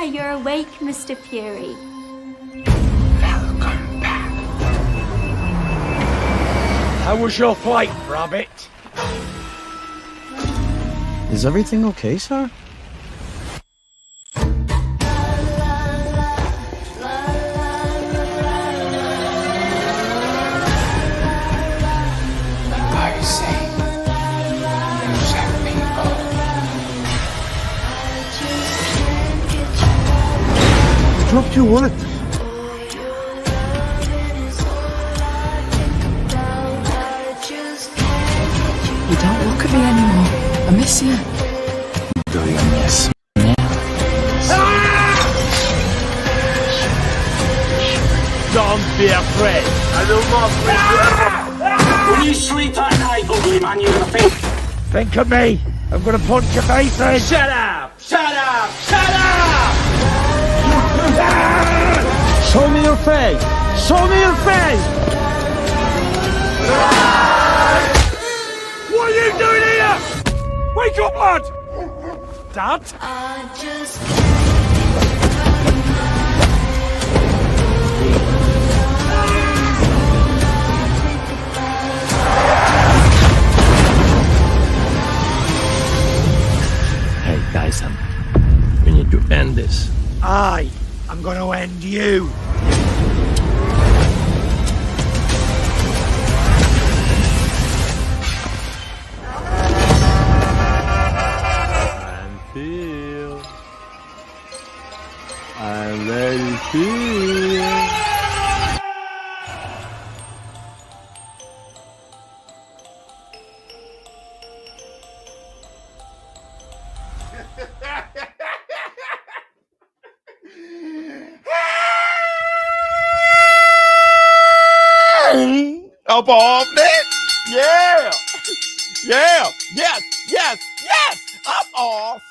that you're awake, Mr. Fury. Welcome back. How was your flight, Rabbit? Is everything okay, sir? Dropped your wallet. You don't look at me anymore. I miss you. Do you miss me? Don't be afraid. I will not When you sleep that night, ugly man, you're gonna think. Think of me. I'm gonna punch your face in. Shut up! Shut up! Shut up! Show me your face! Show me your face! What are you doing here? Wake up, lad! Dad? Hey, Tyson. We need to end this. I'm gonna end you. I'm very feel. Up off it! Yeah! Yeah! Yes! Yes! Yes! Up off!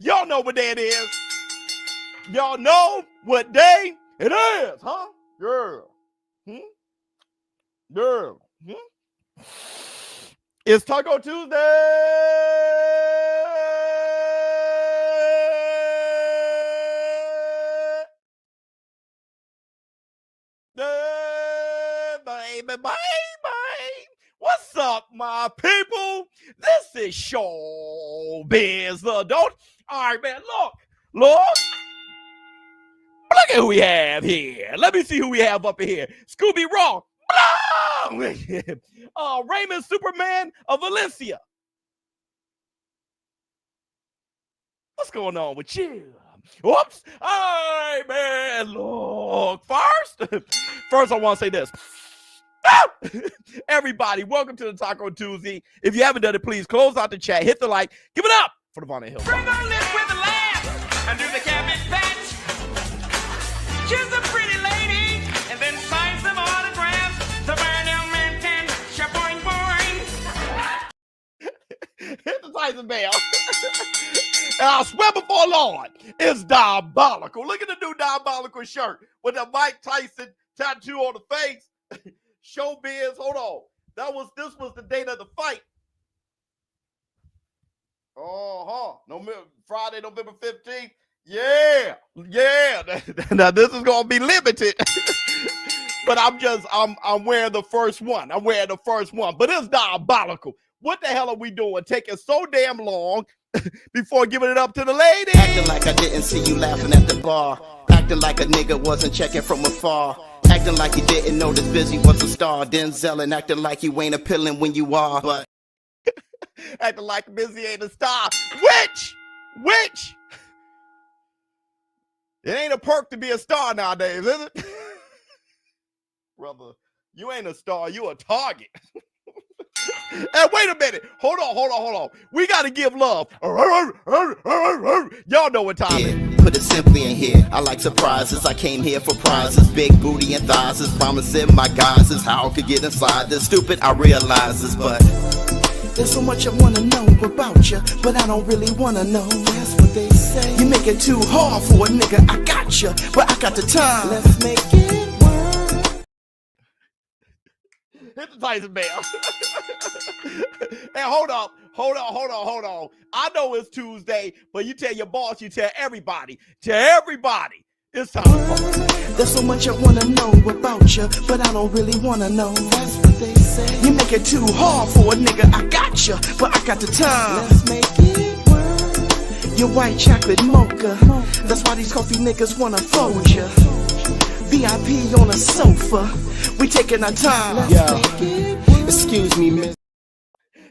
Y'all know what day it is. Y'all know what day it is, huh? Girl. Girl. It's Taco Tuesday. Baby. What's up, my people? This is ShowBizZtheadult. All right, man, look at who we have here. Let me see who we have up in here. Scooby Raw. Raymond Superman of Valencia. What's going on with you? Whoops. All right, man. Look, first I want to say this. Everybody, welcome to the Taco Tuesday. If you haven't done it, please close out the chat, hit the like, give it up for the Vonnie Hill. Bring on lips with the laugh and do the cabbage patch. Choose a pretty lady and then sign some autographs. The Burnell man can shaboing boing. Hit the Tyson bell. And I swear before Lord, it's diabolical. Look at the new diabolical shirt with the Mike Tyson tattoo on the face. ShowBizz, hold on. This was the date of the fight. Friday, November 15th. Yeah. Now this is gonna be limited. But I'm wearing the first one. But it's diabolical. What the hell are we doing? Taking so damn long before giving it up to the lady. Acting like I didn't see you laughing at the bar. Acting like a nigga wasn't checking from afar. Acting like you didn't know that Busy was a star. Denzel and acting like you ain't appealing when you are. But acting like Busy ain't a star. Which? It ain't a perk to be a star nowadays, is it? Brother, you ain't a star, you a target. And wait a minute. Hold on. We got to give love. Y'all know what time it is. Put it simply in here. I like surprises. I came here for prizes. Big booty and thighs. Promising my guys is how I could get inside this. Stupid, I realize this, but There's so much I wanna know about you, but I don't really wanna know. That's what they say. You make it too hard for a nigga. I got you, but I got the time. Let's make it work. Hit the Tyson bell. Hey, hold on. I know it's Tuesday, but you tell your boss, you tell everybody. It's time. There's so much I wanna know about you, but I don't really wanna know. That's what they say. You make it too hard for a nigga. I got you, but I got the time. Let's make it work. Your white chocolate mocha. That's why these coffee niggas wanna fold you. VIP on a sofa. We taking our time. Let's make it work. Excuse me, miss.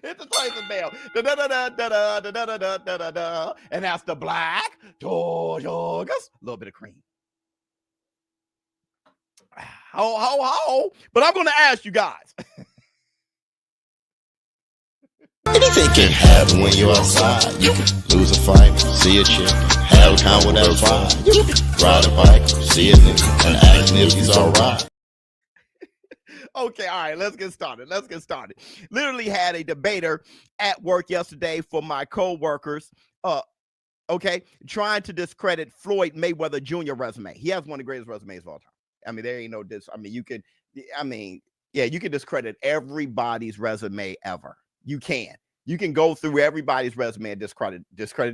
Hit the Tyson bell. Da-da-da-da-da-da-da-da-da-da-da. And that's the black George August. A little bit of cream. But I'm going to ask you guys. Anything can happen when you're outside. You can lose a fight, see a chick, have a con with that vibe. You can ride a bike, see a nigga, and ask if he's alright. Okay, all right, let's get started. Literally had a debater at work yesterday for my co-workers, trying to discredit Floyd Mayweather Jr. resume. He has one of the greatest resumes of all time. I mean, there ain't no you can discredit everybody's resume ever. You can go through everybody's resume and discredit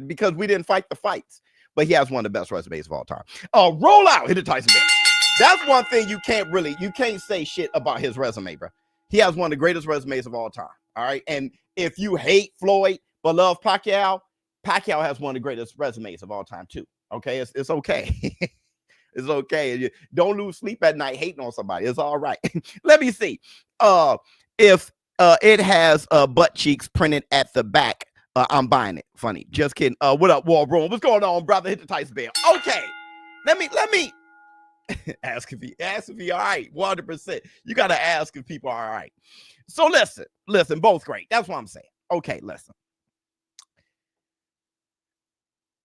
because we didn't fight the fights. But he has one of the best resumes of all time. Roll out, hit the Tyson bell. That's one thing you can't say shit about his resume, bro. He has one of the greatest resumes of all time. All right. And if you hate Floyd but love Pacquiao has one of the greatest resumes of all time, too. Okay. It's okay. It's okay. Don't lose sleep at night hating on somebody. It's all right. Let me see. If it has butt cheeks printed at the back, I'm buying it. Funny. Just kidding. What up, War Room? What's going on, brother? Hit the Tyson bell. Okay. Let me ask if he all right. 100%. You got to ask if people are all right. So listen, both great. That's what I'm saying. Okay, listen.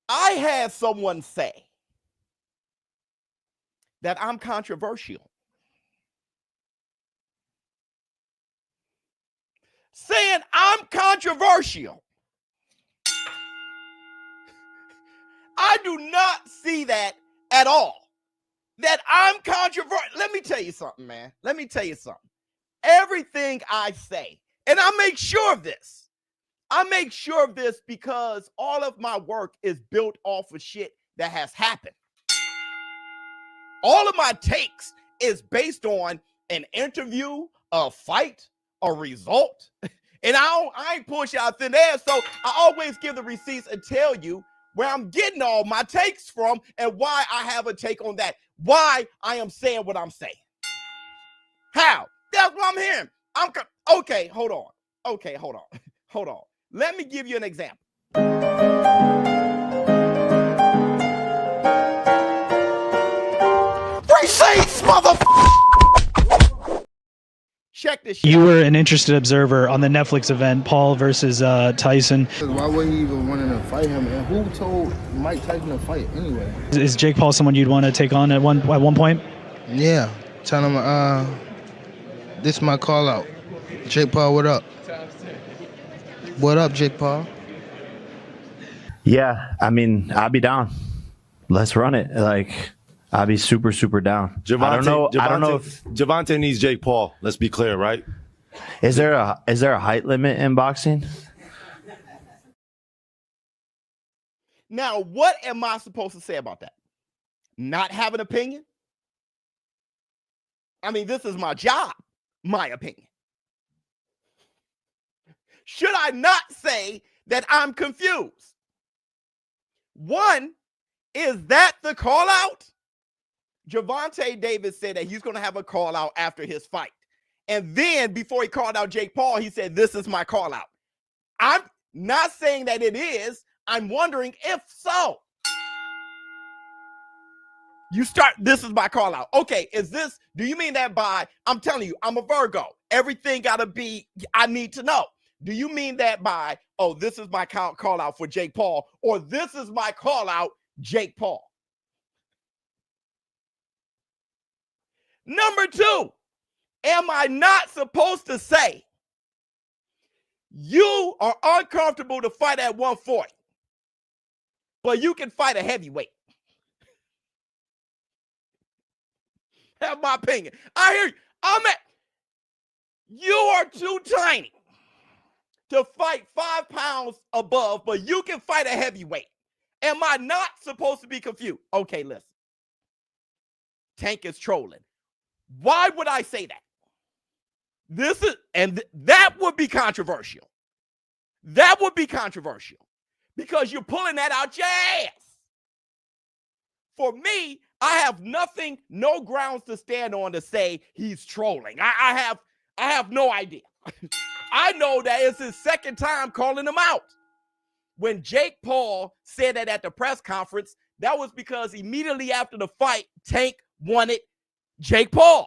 I had someone say that I'm controversial. Saying I'm controversial. I do not see that at all. That I'm controversial. Let me tell you something, man. Everything I say, and I make sure of this. Because all of my work is built off of shit that has happened. All of my takes is based on an interview, a fight, a result. And I ain't push out thin air, so I always give the receipts and tell you where I'm getting all my takes from and why I have a take on that. Why I am saying what I'm saying. How? That's what I'm hearing. Okay, hold on. Let me give you an example. Receipts, motherfucker! Check this shit. You were an interested observer on the Netflix event, Paul versus Tyson. Why would he even want to fight him? And who told Mike Tyson to fight anyway? Is Jake Paul someone you'd want to take on at one point? Yeah. Tell him, this is my call out. Jake Paul, what up? What up, Jake Paul? Yeah, I mean, I'll be down. Let's run it. Like, I'll be super, super down. I don't know if Javante needs Jake Paul. Let's be clear, right? Is there a height limit in boxing? Now, what am I supposed to say about that? Not have an opinion? I mean, this is my job, my opinion. Should I not say that I'm confused? One, is that the call out? Gervonta Davis said that he's going to have a call out after his fight. And then before he called out Jake Paul, he said, this is my call out. I'm not saying that it is. I'm wondering if so. This is my call out. Okay, do you mean that by, I'm telling you, I'm a Virgo. Everything got to be, I need to know. Do you mean that by, oh, this is my call out for Jake Paul, or this is my call out, Jake Paul? Number two, am I not supposed to say, You are uncomfortable to fight at 140, but you can fight a heavyweight. Have my opinion. I hear you. You are too tiny to fight 5 pounds above, but you can fight a heavyweight. Am I not supposed to be confused? Okay, listen. Tank is trolling. Why would I say that? That would be controversial. That would be controversial because you're pulling that out your ass. For me, I have no grounds to stand on to say he's trolling. I have no idea. I know that it's his second time calling him out. When Jake Paul said that at the press conference, that was because immediately after the fight, Tank wanted Jake Paul.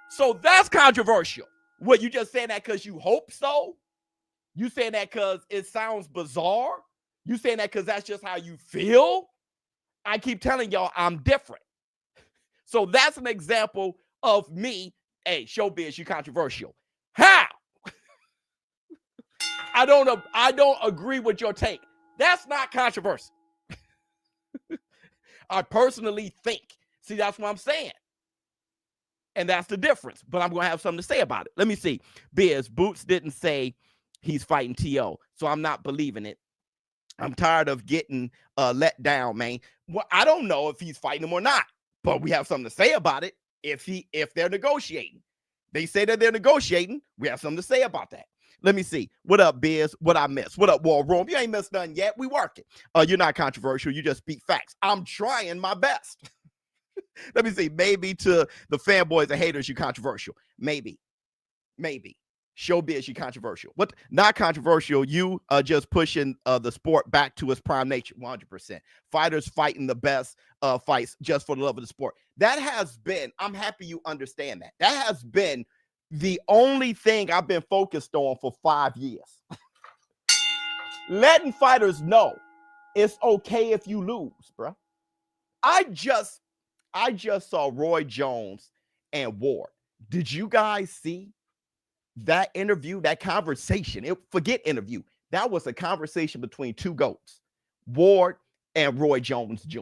So that's controversial. What, you just saying that because you hope so? You saying that because it sounds bizarre? You saying that because that's just how you feel? I keep telling y'all I'm different. So that's an example of me. Hey, ShowBizz, you controversial. How? I don't agree with your take. That's not controversial. I personally think. See, that's what I'm saying. And that's the difference. But I'm going to have something to say about it. Let me see. Biz, Boots didn't say he's fighting T.O., so I'm not believing it. I'm tired of getting let down, man. Well, I don't know if he's fighting him or not, but we have something to say about it if they're negotiating. They say that they're negotiating. We have something to say about that. Let me see. What up, Biz? What I missed? What up, War Room? You ain't missed nothing yet. We working. You're not controversial. You just speak facts. I'm trying my best. Let me see. Maybe to the fanboys and haters, you controversial. Maybe. ShowBizz, you controversial. What? Not controversial. You are just pushing the sport back to its prime nature. 100%. Fighters fighting the best fights just for the love of the sport. That has been, I'm happy you understand that. That has been the only thing I've been focused on for 5 years. Letting fighters know it's okay if you lose, bro. I just saw Roy Jones and Ward. Did you guys see that interview, that conversation? Forget interview. That was a conversation between two GOATs, Ward and Roy Jones Jr.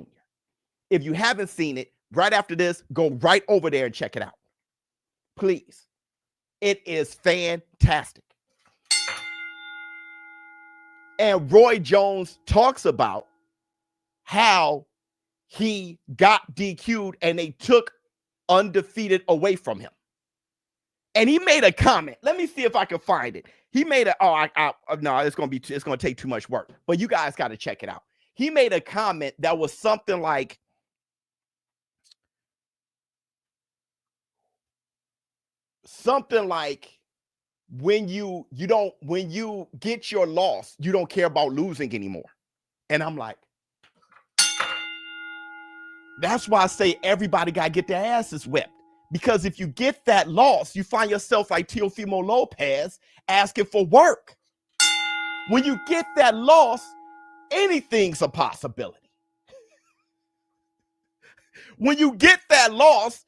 If you haven't seen it, right after this, go right over there and check it out. Please. It is fantastic. And Roy Jones talks about how he got DQ'd and they took undefeated away from him. And he made a comment. Let me see if I can find it. He made a, no, it's going to take too much work, but you guys got to check it out. He made a comment that was something like, when you get your loss, you don't care about losing anymore. And I'm like, that's why I say everybody got to get their asses whipped. Because if you get that loss, you find yourself like Teofimo Lopez asking for work. When you get that loss, anything's a possibility. When you get that loss,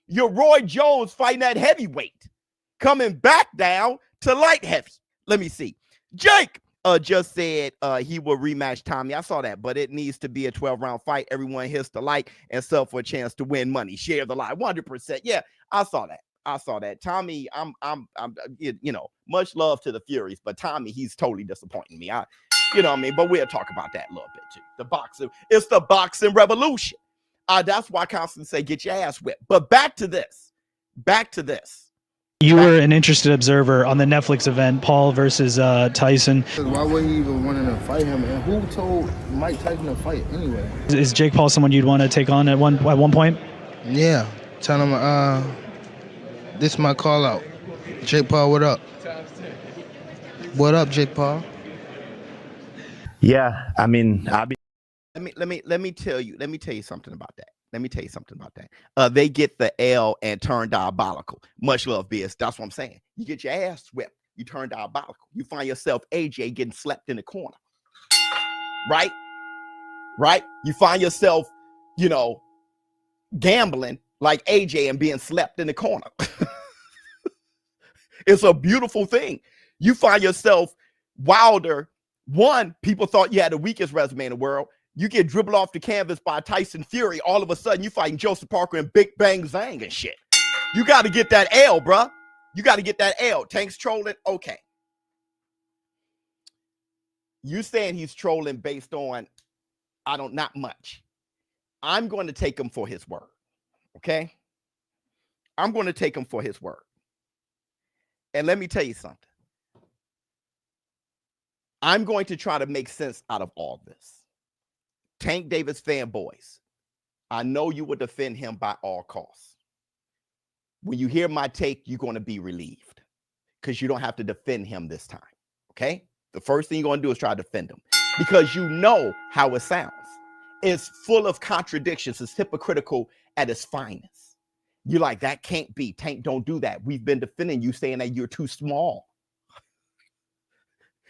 you're Roy Jones fighting that heavyweight, coming back down to light heavy. Let me see. Jake just said he will rematch Tommy. I saw that, but it needs to be a 12-round fight. Everyone hits the like and sell for a chance to win money. Share the like. 100%. Yeah, I saw that. Tommy, I'm much love to the Furies, but Tommy, he's totally disappointing me. You know what I mean? But we'll talk about that a little bit too. The boxing, it's the boxing revolution. That's why I constantly say get your ass whipped. But back to this. You were an interested observer on the Netflix event, Paul versus Tyson. Why would he even want to fight him? And who told Mike Tyson to fight anyway? Is Jake Paul someone you'd want to take on at one point? Yeah. Tell him, this is my call out. Jake Paul, what up? What up, Jake Paul? Yeah, I mean, let me tell you something about that. They get the L and turn diabolical. Much love, Biz. That's what I'm saying. You get your ass whipped. You turn diabolical. You find yourself AJ getting slept in the corner. Right? You find yourself, gambling like AJ and being slept in the corner. It's a beautiful thing. You find yourself Wilder. One, people thought you had the weakest resume in the world. You get dribbled off the canvas by Tyson Fury. All of a sudden, you fighting Joseph Parker and Big Bang Zang and shit. You got to get that L, bruh. You got to get that L. Tank's trolling? Okay. You saying he's trolling based on, not much. I'm going to take him for his word. Okay? I'm going to take him for his word. And let me tell you something. I'm going to try to make sense out of all this. Tank Davis fanboys, I know you will defend him by all costs. When you hear my take, you're going to be relieved because you don't have to defend him this time. Okay? The first thing you're going to do is try to defend him because you know how it sounds. It's full of contradictions. It's hypocritical at its finest. You're like, that can't be. Tank, don't do that. We've been defending you saying that you're too small.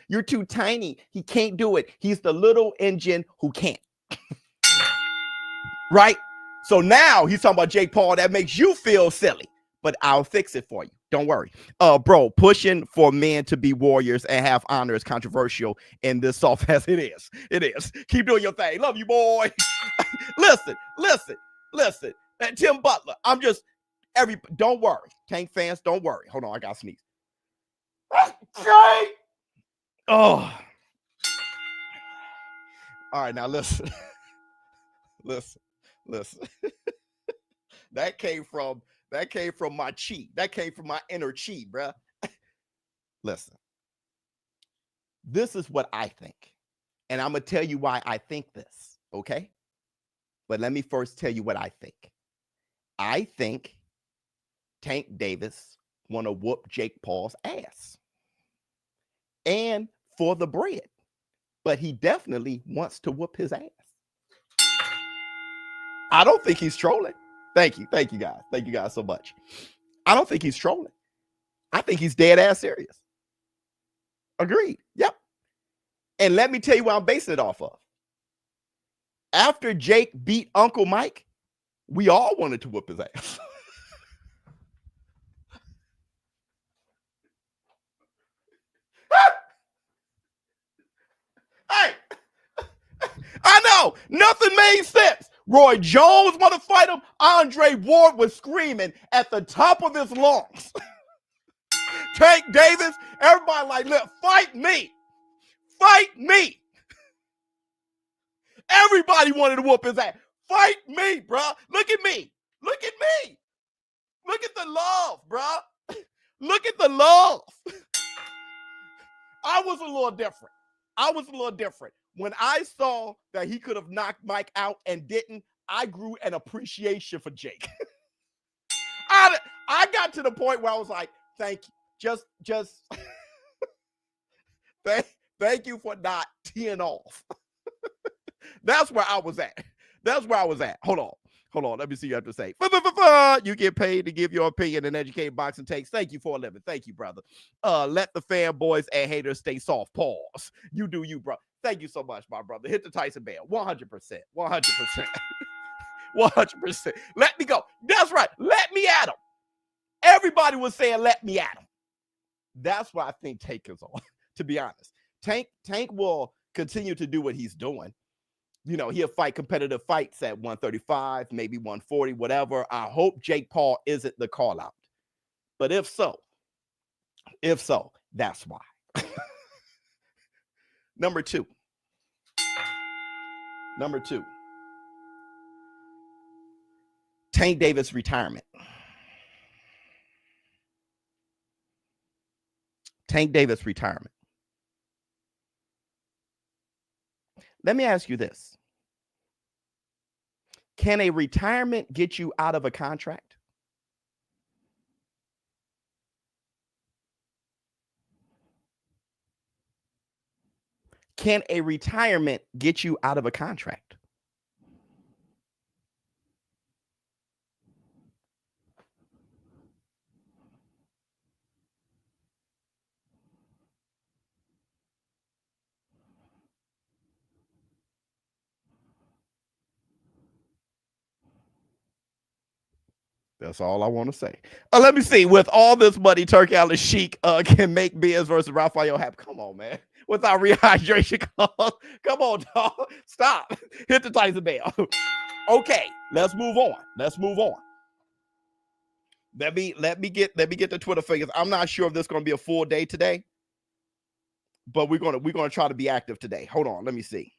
You're too tiny. He can't do it. He's the little engine who can't. Right? So now he's talking about Jake Paul. That makes you feel silly, but I'll fix it for you. Don't worry. Bro, pushing for men to be warriors and have honor is controversial in this soft as it is. It is. Keep doing your thing. Love you, boy. Listen. And Tim Butler, don't worry. Tank fans, don't worry. Hold on, I got to sneeze. Oh. All right, now listen. Listen. That came from my chi. That came from my inner chi, bruh. Listen. This is what I think. And I'm going to tell you why I think this, okay? But let me first tell you what I think. I think Tank Davis want to whoop Jake Paul's ass. And for the bread. But he definitely wants to whoop his ass. I don't think he's trolling. Thank you guys. Thank you guys so much. I don't think he's trolling. I think he's dead ass serious. Agreed. Yep. And let me tell you what I'm basing it off of. After Jake beat Uncle Mike, we all wanted to whoop his ass. Hey, I know nothing made sense. Roy Jones want to fight him. Andre Ward was screaming at the top of his lungs. Tank Davis, everybody like, look, fight me. Fight me. Everybody wanted to whoop his ass. Fight me, bro. Look at me. Look at me. Look at the love, bro. Look at the love. I was a little different. When I saw that he could have knocked Mike out and didn't, I grew an appreciation for Jake. I got to the point where I was like, thank you. Just thank you for not teeing off. That's where I was at. Hold on. Let me see what you have to say. You get paid to give your opinion and educate boxing takes. Thank you for a living. Thank you, brother. Let the fanboys and haters stay soft. Pause. You do you, bro. Thank you so much, my brother. Hit the Tyson bell. 100%. 100%. Let me go. That's right. Let me at him. Everybody was saying, let me at him. That's why I think Tank is on, to be honest. Tank will continue to do what he's doing. You know, he'll fight competitive fights at 135, maybe 140, whatever. I hope Jake Paul isn't the call out. But if so, that's why. Number two. Tank Davis retirement. Let me ask you this. Can a retirement get you out of a contract? Can a retirement get you out of a contract? That's all I want to say. Let me see. With all this money, Turki Al-Sheikh can make Biz versus Rafael happen. Come on, man. Without rehydration costs. Come on, dog. Stop. Hit the Tyson bell. Okay, let's move on. Let's move on. Let me get the Twitter figures. I'm not sure if this is going to be a full day today, but we're gonna try to be active today. Hold on. Let me see.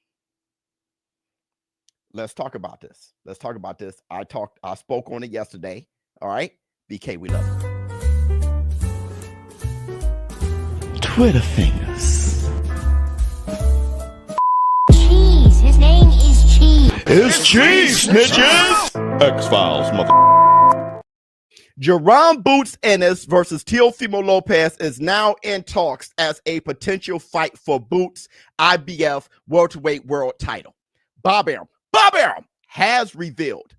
Let's talk about this. Let's talk about this. I spoke on it yesterday. All right. BK, we love you. Twitter fingers. Cheese. His name is Cheese. It's Cheese, snitches. X-Files, mother. Jerome Boots Ennis versus Teofimo Lopez is now in talks as a potential fight for Boots' IBF welterweight world title. Bob Arum has revealed.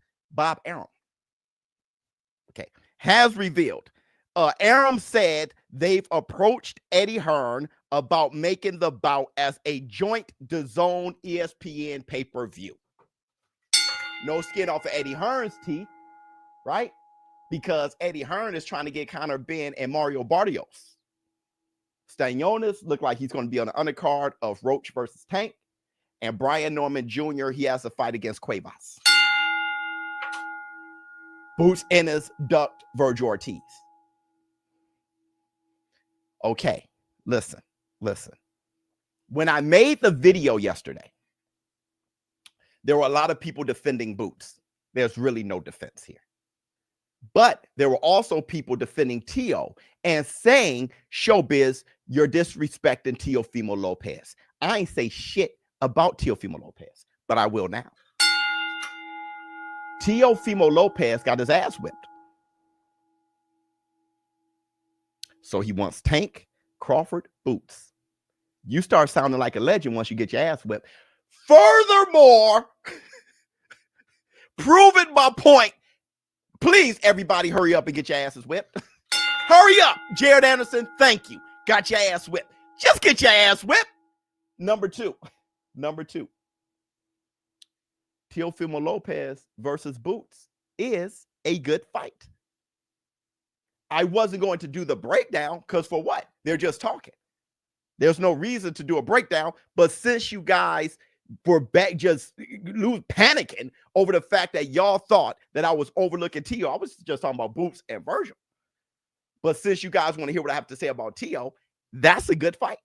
Arum said they've approached Eddie Hearn about making the bout as a joint DAZN ESPN pay-per-view. No skin off of Eddie Hearn's teeth, right? Because Eddie Hearn is trying to get Conor Benn and Mario Barrios. Stanionis looked like he's going to be on the undercard of Roach versus Tank. And Brian Norman Jr., he has a fight against Cuevas. Boots Ennis ducked Virgil Ortiz. Okay, listen. When I made the video yesterday, there were a lot of people defending Boots. There's really no defense here. But there were also people defending Teo and saying, ShowBizz, you're disrespecting Teofimo Lopez. I ain't say shit about Teofimo Lopez, but I will now. Teofimo Lopez got his ass whipped. So he wants Tank, Crawford, Boots. You start sounding like a legend once you get your ass whipped. Furthermore, proving my point, please, everybody, hurry up and get your asses whipped. Hurry up. Jared Anderson, thank you. Got your ass whipped. Just get your ass whipped. Number two. Teofimo Lopez versus Boots is a good fight. I wasn't going to do the breakdown because for what? They're just talking. There's no reason to do a breakdown. But since you guys were back just panicking over the fact that y'all thought that I was overlooking Teo, I was just talking about Boots and Virgil. But since you guys want to hear what I have to say about Teo, that's a good fight.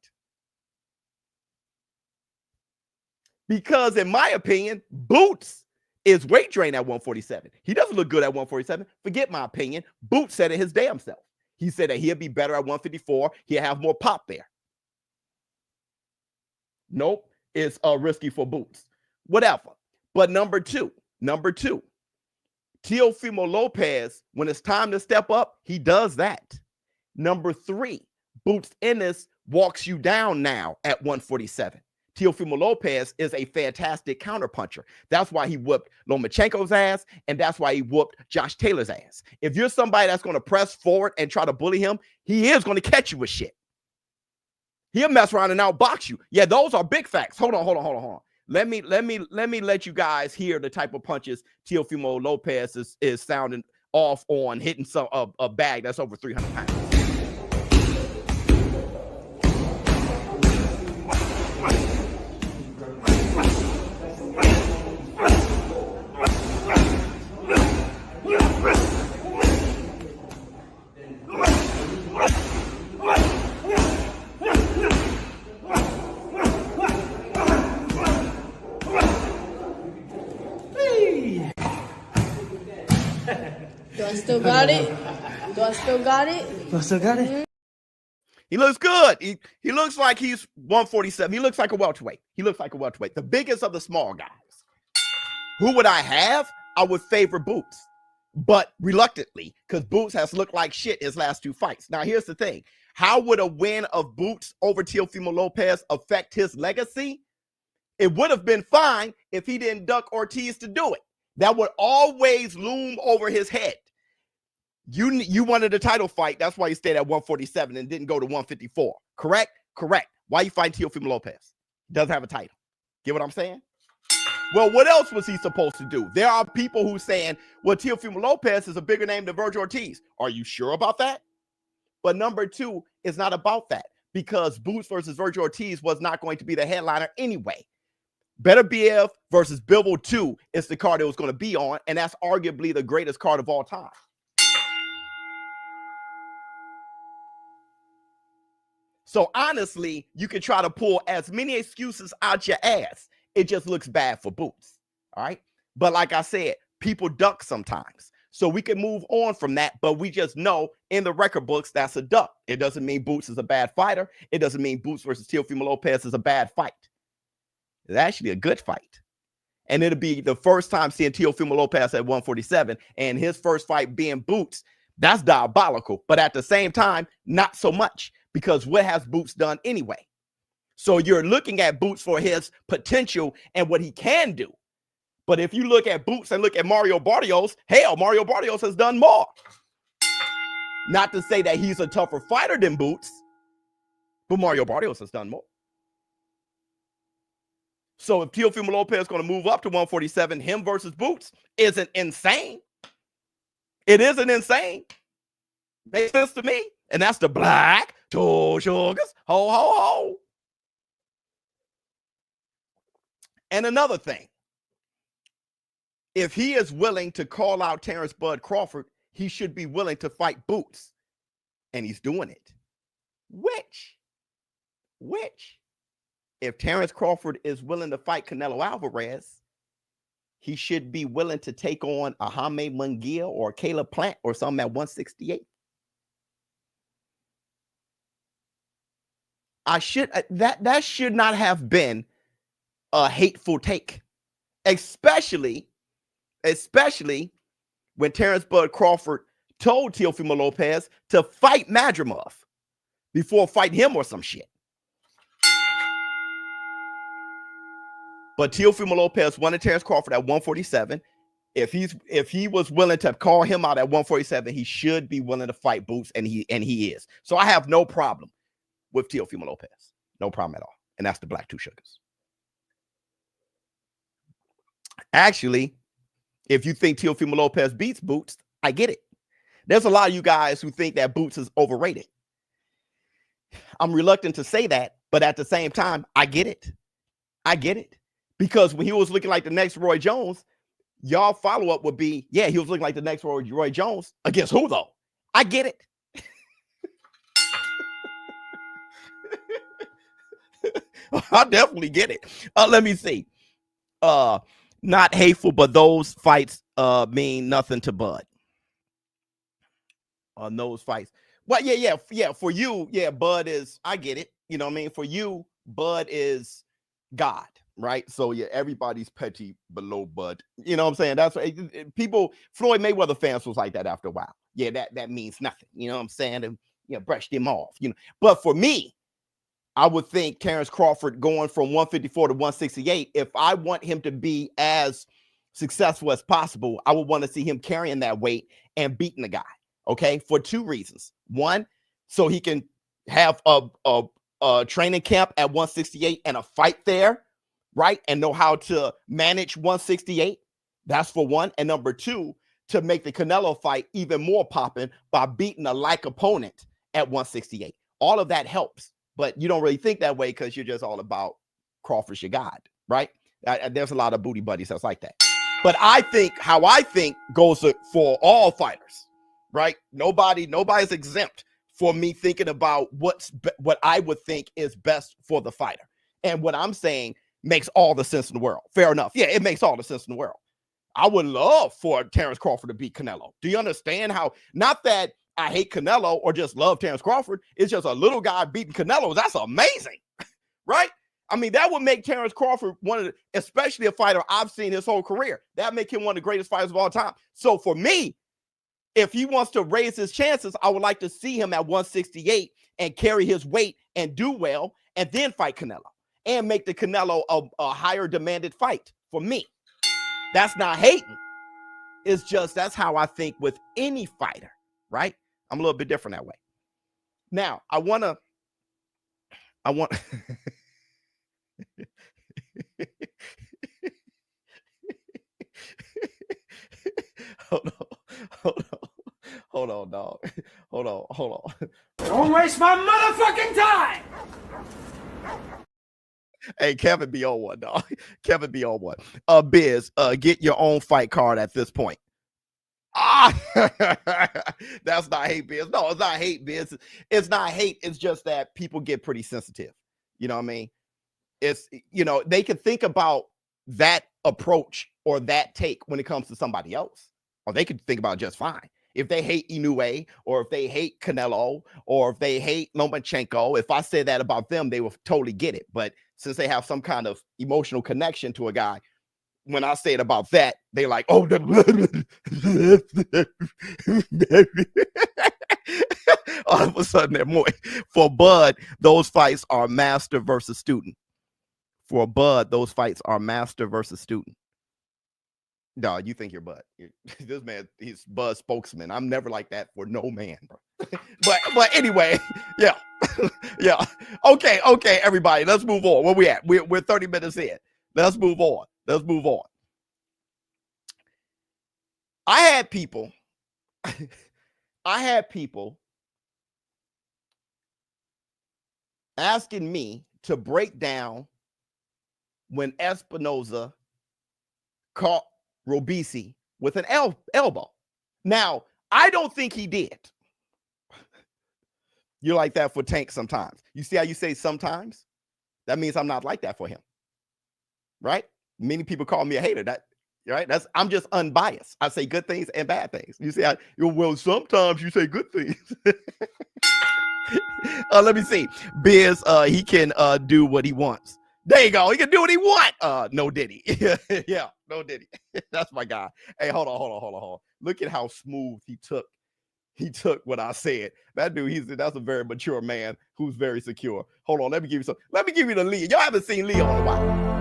Because in my opinion, Boots is weight drained at 147. He doesn't look good at 147. Forget my opinion. Boots said it his damn self. He said that he'll be better at 154. He'll have more pop there. Nope. It's risky for Boots. Whatever. But number two, Teofimo Lopez, when it's time to step up, he does that. Number three, Boots Ennis walks you down now at 147. Teofimo Lopez is a fantastic counterpuncher. That's why he whooped Lomachenko's ass, and that's why he whooped Josh Taylor's ass. If you're somebody that's going to press forward and try to bully him, he is going to catch you with shit. He'll mess around and outbox you. Yeah, those are big facts. Hold on. Let me let you guys hear the type of punches Teofimo Lopez is sounding off on, hitting a bag that's over 300 pounds. Do I still got it? He looks good. He looks like he's 147. He looks like a welterweight. The biggest of the small guys. Who would I have? I would favor Boots, but reluctantly, because Boots has looked like shit his last two fights. Now, here's the thing. How would a win of Boots over Teofimo Lopez affect his legacy? It would have been fine if he didn't duck Ortiz to do it. That would always loom over his head. You wanted a title fight. That's why you stayed at 147 and didn't go to 154. Correct. Why you fighting Teofimo Lopez? Doesn't have a title. Get what I'm saying? Well, what else was he supposed to do? There are people who saying, well, Teofimo Lopez is a bigger name than Virgil Ortiz. Are you sure about that? But number two, it's not about that because Boots versus Virgil Ortiz was not going to be the headliner anyway. Better BF versus Bivol 2 is the card it was going to be on, and that's arguably the greatest card of all time. So honestly, you can try to pull as many excuses out your ass. It just looks bad for Boots. All right. But like I said, people duck sometimes. So we can move on from that. But we just know in the record books, that's a duck. It doesn't mean Boots is a bad fighter. It doesn't mean Boots versus Teofimo Lopez is a bad fight. It's actually a good fight. And it'll be the first time seeing Teofimo Lopez at 147 and his first fight being Boots. That's diabolical. But at the same time, not so much. Because what has Boots done anyway? So you're looking at Boots for his potential and what he can do. But if you look at Boots and look at Mario Barrios, hell, Mario Barrios has done more. Not to say that he's a tougher fighter than Boots, but Mario Barrios has done more. So if Teofimo Lopez is going to move up to 147, him versus Boots isn't insane. It isn't insane. Makes sense to me. And that's the Black Two Sugars. Ho, ho, ho. And another thing. If he is willing to call out Terrence Bud Crawford, he should be willing to fight Boots. And he's doing it. Which, if Terrence Crawford is willing to fight Canelo Alvarez, he should be willing to take on a Jaime Munguia or Caleb Plant or something at 168. That should not have been a hateful take, especially when Terrence Bud Crawford told Teofimo Lopez to fight Madrimov before fighting him or some shit. But Teofimo Lopez wanted Terrence Crawford at 147. If he was willing to call him out at 147, he should be willing to fight Boots, and he is. So I have no problem with Teofimo Lopez. No problem at all. And that's the Black Two Sugars. Actually, if you think Teofimo Lopez beats Boots, I get it. There's a lot of you guys who think that Boots is overrated. I'm reluctant to say that, but at the same time, I get it. I get it. Because when he was looking like the next Roy Jones, y'all follow-up would be, yeah, he was looking like the next Roy Jones. Against who, though? I get it. I definitely get it. Let me see. Not hateful, but those fights mean nothing to Bud. On those fights. Well, yeah. For you, yeah, Bud is, I get it. You know what I mean? For you, Bud is God, right? So yeah, everybody's petty below Bud. You know what I'm saying? That's what people, Floyd Mayweather fans was like that after a while. Yeah, that means nothing. You know what I'm saying? And brushed him off. But for me, I would think Terrence Crawford going from 154 to 168, if I want him to be as successful as possible, I would want to see him carrying that weight and beating the guy, okay? For two reasons. One, so he can have a training camp at 168 and a fight there, right? And know how to manage 168. That's for one. And number two, to make the Canelo fight even more popping by beating a like opponent at 168. All of that helps. But you don't really think that way because you're just all about Crawford's your God, right? There's a lot of booty buddies that's like that. But I think how I think goes for all fighters, right? Nobody's exempt for me thinking about what I would think is best for the fighter. And what I'm saying makes all the sense in the world. Fair enough. Yeah, it makes all the sense in the world. I would love for Terrence Crawford to beat Canelo. Do you understand how, not that I hate Canelo or just love Terrence Crawford. It's just a little guy beating Canelo. That's amazing, right? I mean, that would make Terrence Crawford especially a fighter I've seen his whole career. That make him one of the greatest fighters of all time. So for me, if he wants to raise his chances, I would like to see him at 168 and carry his weight and do well and then fight Canelo and make the Canelo a higher demanded fight for me. That's not hating. It's just that's how I think with any fighter, right? I'm a little bit different that way. Now, I want dog. Hold on. Don't waste my motherfucking time. Hey, Kevin be on one, dog. Kevin be on one. Biz, get your own fight card at this point. That's not hate, Biz. No, it's not hate, Biz. It's not hate. It's just that people get pretty sensitive. You know what I mean? It's, they can think about that approach or that take when it comes to somebody else, or they could think about it just fine. If they hate Inoue, or if they hate Canelo, or if they hate Lomachenko, if I said that about them, they would totally get it. But since they have some kind of emotional connection to a guy, when I say it about that, they like, oh, all of a sudden they're more. For Bud, those fights are master versus student. For Bud, those fights are master versus student. No, you think you're Bud. This man, he's Bud's spokesman. I'm never like that for no man, bro. but anyway, yeah. Yeah. Okay, everybody, let's move on. Where we at? We're 30 minutes in. Let's move on. I had people asking me to break down when Espinoza caught Robeisy with an elbow. Now, I don't think he did. You're like that for Tank sometimes. You see how you say sometimes? That means I'm not like that for him. Right? Many people call me a hater. I'm just unbiased. I say good things and bad things. You see, well, sometimes you say good things. Let me see. Biz, he can do what he wants. There you go. He can do what he wants. No Diddy. Yeah, no Diddy. That's my guy. Hey, hold on. Look at how smooth he took what I said. That dude, that's a very mature man who's very secure. Hold on, let me give you the Leo. Y'all haven't seen Leo in a while.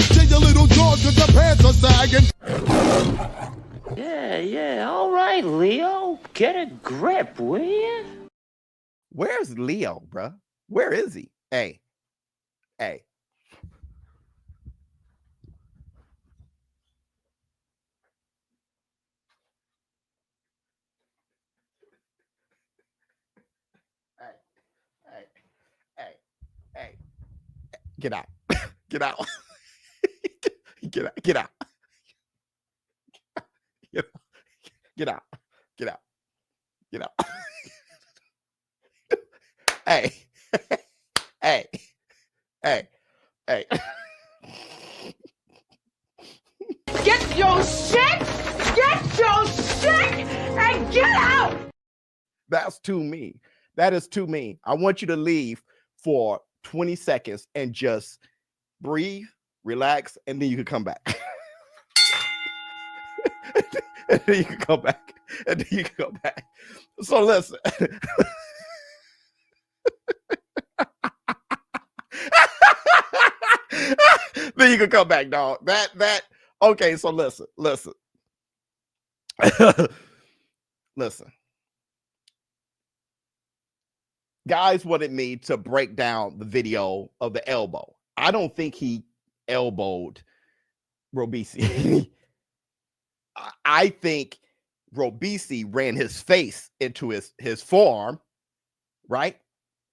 Take your little dog because the pants are sagging. Yeah, all right, Leo. Get a grip, will you? Where's Leo, bruh? Where is he? Hey. Hey. Get out. Get out. Get out. Hey. Get your shit and get out. That's too mean. That is too mean. I want you to leave for 20 seconds and just breathe, relax, and then you can come back. And then you can come back. So listen. Then you can come back, dog. Okay, so listen. Listen. Guys wanted me to break down the video of the elbow. I don't think he elbowed Robeisy. I think Robeisy ran his face into his forearm, right?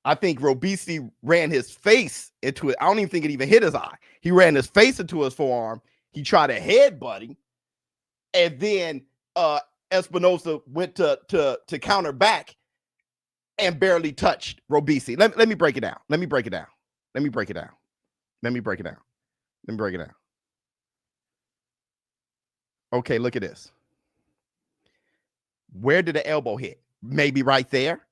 I think Robeisy ran his face into it. I don't even think it even hit his eye. He ran his face into his forearm. He tried to headbutt him. And then Espinoza went to counter back and barely touched Robeisy. Let me break it down. Let me break it down. Okay, look at this. Where did the elbow hit? Maybe right there.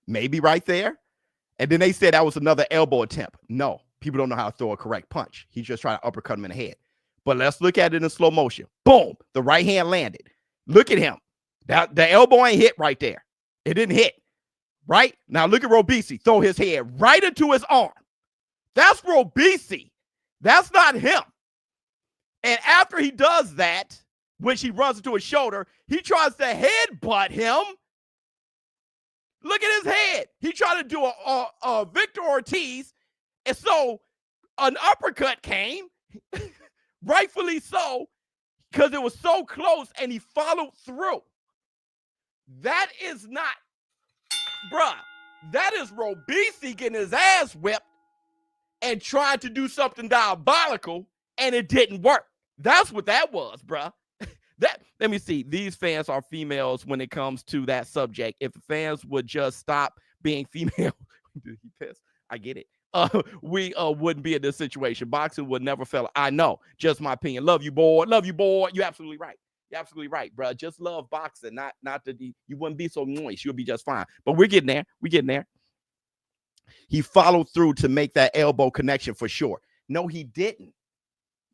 And then they said that was another elbow attempt. No, people don't know how to throw a correct punch. He's just trying to uppercut him in the head. But let's look at it in slow motion. Boom, the right hand landed. Look at him. The elbow ain't hit right there. It didn't hit. Right? Now look at Robeisy throw his head right into his arm. That's Robeisy. That's not him. And after he does that, when she runs into his shoulder, he tries to headbutt him. Look at his head. He tried to do a Victor Ortiz. And so an uppercut came. Rightfully so, because it was so close and he followed through. That is not, bruh, that is Robeisy getting his ass whipped and trying to do something diabolical, and it didn't work. That's what that was, bruh. Let me see. These fans are females when it comes to that subject. If fans would just stop being female, he pissed. I get it. We wouldn't be in this situation. Boxing would never fail. I know. Just my opinion. Love you, boy. Love you, boy. You're absolutely right. You're absolutely right, bro. Just love boxing. Not that you wouldn't be so moist. You'll be just fine. But we're getting there. We're getting there. He followed through to make that elbow connection for sure. No, he didn't.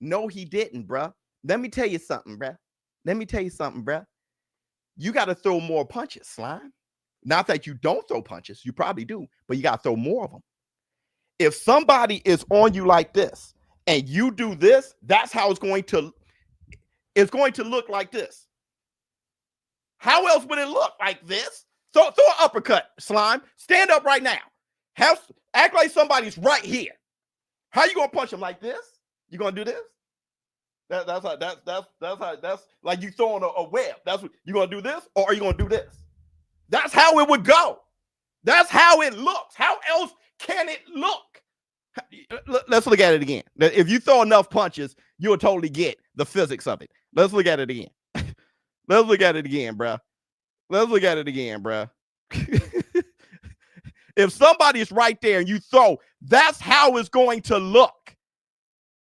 No, he didn't, bro. Let me tell you something, bro. Let me tell you something, bro. You got to throw more punches, Slime. Not that you don't throw punches. You probably do, but you got to throw more of them. If somebody is on you like this and you do this, that's how it's going to look like this. How else would it look? Like this? Throw an uppercut, Slime. Stand up right now. Act like somebody's right here. How you gonna punch him like this? You gonna do this? That's like you throwing a web. That's what you gonna do this, or are you gonna do this? That's how it would go. That's how it looks. How else can it look? Let's look at it again. If you throw enough punches, you'll totally get the physics of it. Let's look at it again. Let's look at it again, bro. Let's look at it again, bro. If somebody's right there and you throw, that's how it's going to look.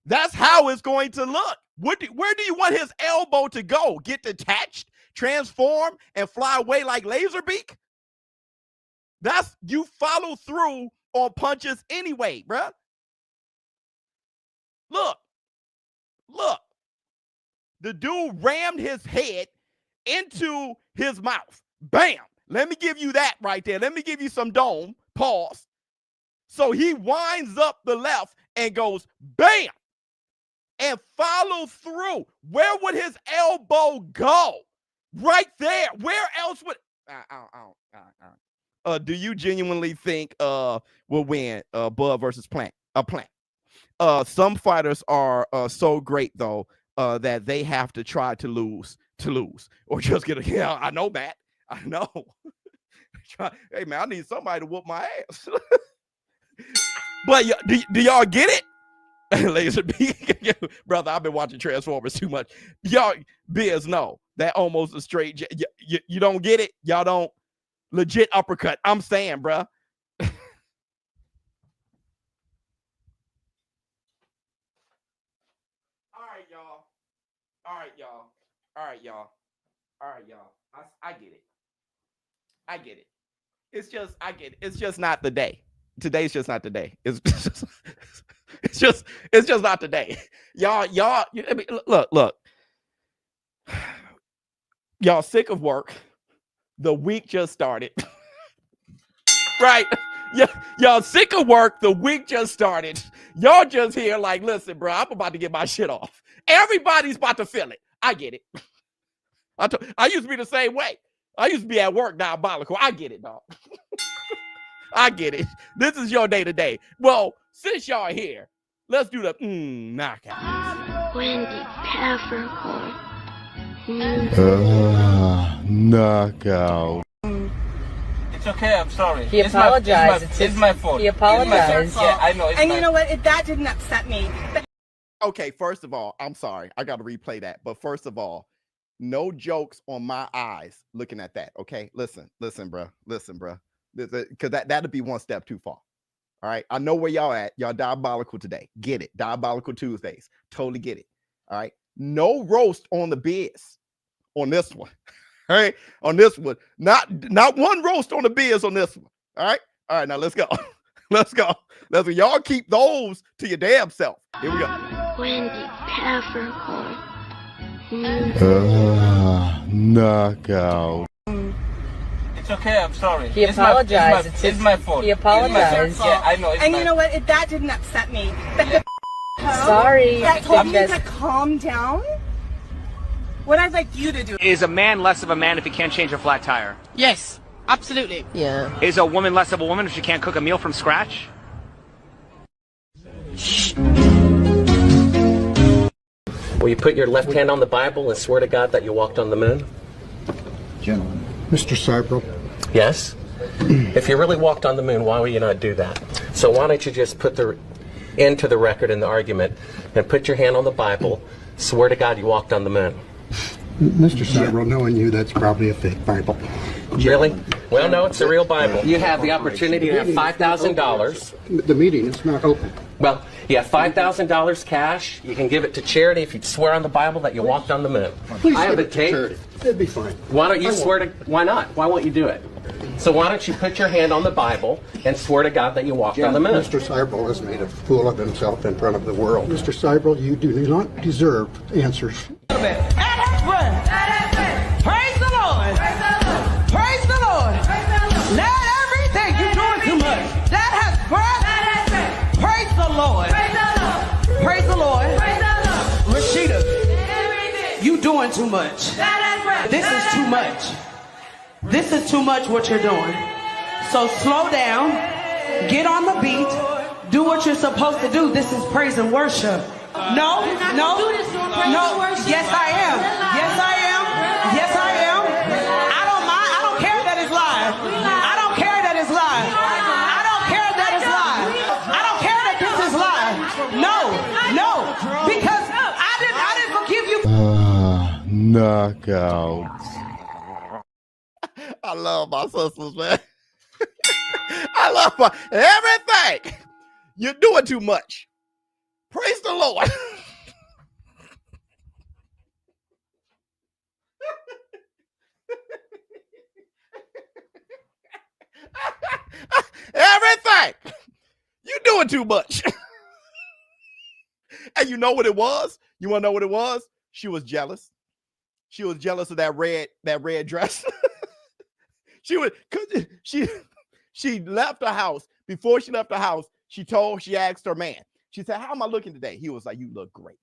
That's how it's going to look. Where do you want his elbow to go? Get detached, transform, and fly away like Laserbeak? You follow through on punches anyway, bruh. Look. The dude rammed his head into his mouth. Bam. Let me give you that right there. Let me give you some dome. Pause. So he winds up the left and goes bam and follow through. Where would his elbow go? Right there. Where else would do you genuinely think will win Bud versus Plant? Some fighters are so great though that they have to try to lose or just get a yeah. I know, Matt. I know. Hey man, I need somebody to whoop my ass. But do y'all get it? Laserbeak, brother, I've been watching Transformers too much. Y'all, Biz, no, that almost a straight. You don't get it. Y'all don't legit uppercut. I'm saying, bruh. All right, y'all. I get it. It's just not the day. Today's just not the day. It's just not the day. Y'all. I mean, look. Y'all sick of work. The week just started. Right? Y'all sick of work. The week just started. Y'all just here like, listen, bro, I'm about to get my shit off. Everybody's about to feel it. I get it. I used to be the same way. I used to be at work diabolical. I get it, dog. I get it. This is your day to day. Well, since y'all are here, let's do the knockout. Wendy Peppercorn. Knockout. It's okay, I'm sorry. He apologized. It's my fault. He apologized. Yeah, I know. And you know what? That didn't upset me. Okay, first of all, I'm sorry. I got to replay that. But first of all, no jokes on my eyes looking at that. Okay, listen, bro. Because that'd be one step too far. All right, I know where y'all at. Y'all diabolical today. Get it? Diabolical Tuesdays. Totally get it. All right, no roast on the biz on this one. All right, on this one, not one roast on the biz on this one. All right, now let's go. Let's go. Y'all keep those to your damn self. Here we go. Wendy Peppercorn. Knockout. It's okay, I'm sorry. He apologized. It's my fault. He apologized. Yeah, I know. And you know what? That didn't upset me. Sorry. That told me to calm down. What I'd like you to do is a man less of a man if he can't change a flat tire? Yes, absolutely. Yeah. Is a woman less of a woman if she can't cook a meal from scratch? Will you put your left hand on the Bible and swear to God that you walked on the moon? Gentlemen. Mr. Cybro. Yes? If you really walked on the moon, why would you not do that? So why don't you just put the into the record in the argument and put your hand on the Bible, swear to God you walked on the moon. Mr. Cybro, knowing you, that's probably a fake Bible. Really? Well, no, it's a real Bible. You have the opportunity to have $5,000. The meeting is not open. Well, you have $5,000 cash. You can give it to charity if you swear on the Bible that you walked on the moon. Please I have give the it to tape. charity. It'd be fine. Why don't you swear to? Why not? Why won't you do it? So why don't you put your hand on the Bible and swear to God that you walked on the moon? Mr. Cybro has made a fool of himself in front of the world. Mr. Cybro, you do not deserve answers. Praise the Lord. Praise the Lord. Let everything you're doing too much. That has breath. Praise the Lord. Praise the Lord. Rashida, you doing too much. This is too much. This is too much what you're doing. So slow down, get on the beat, do what you're supposed to do. This is praise and worship. No. Yes, I am. Yes, I am. Yes, I am. I don't mind. I don't care that it's live. I don't care that it's live. I don't care that it's live. I don't care that this is live. No. Because I didn't forgive you. Knockouts. I love my sisters, man. I love my everything. You're doing too much. Praise the Lord. Everything. You're doing too much. And you know what it was? You want to know what it was? She was jealous. She was jealous of that red dress. She left the house. Before she left the house, she asked her man. She said, "How am I looking today?" He was like, "You look great."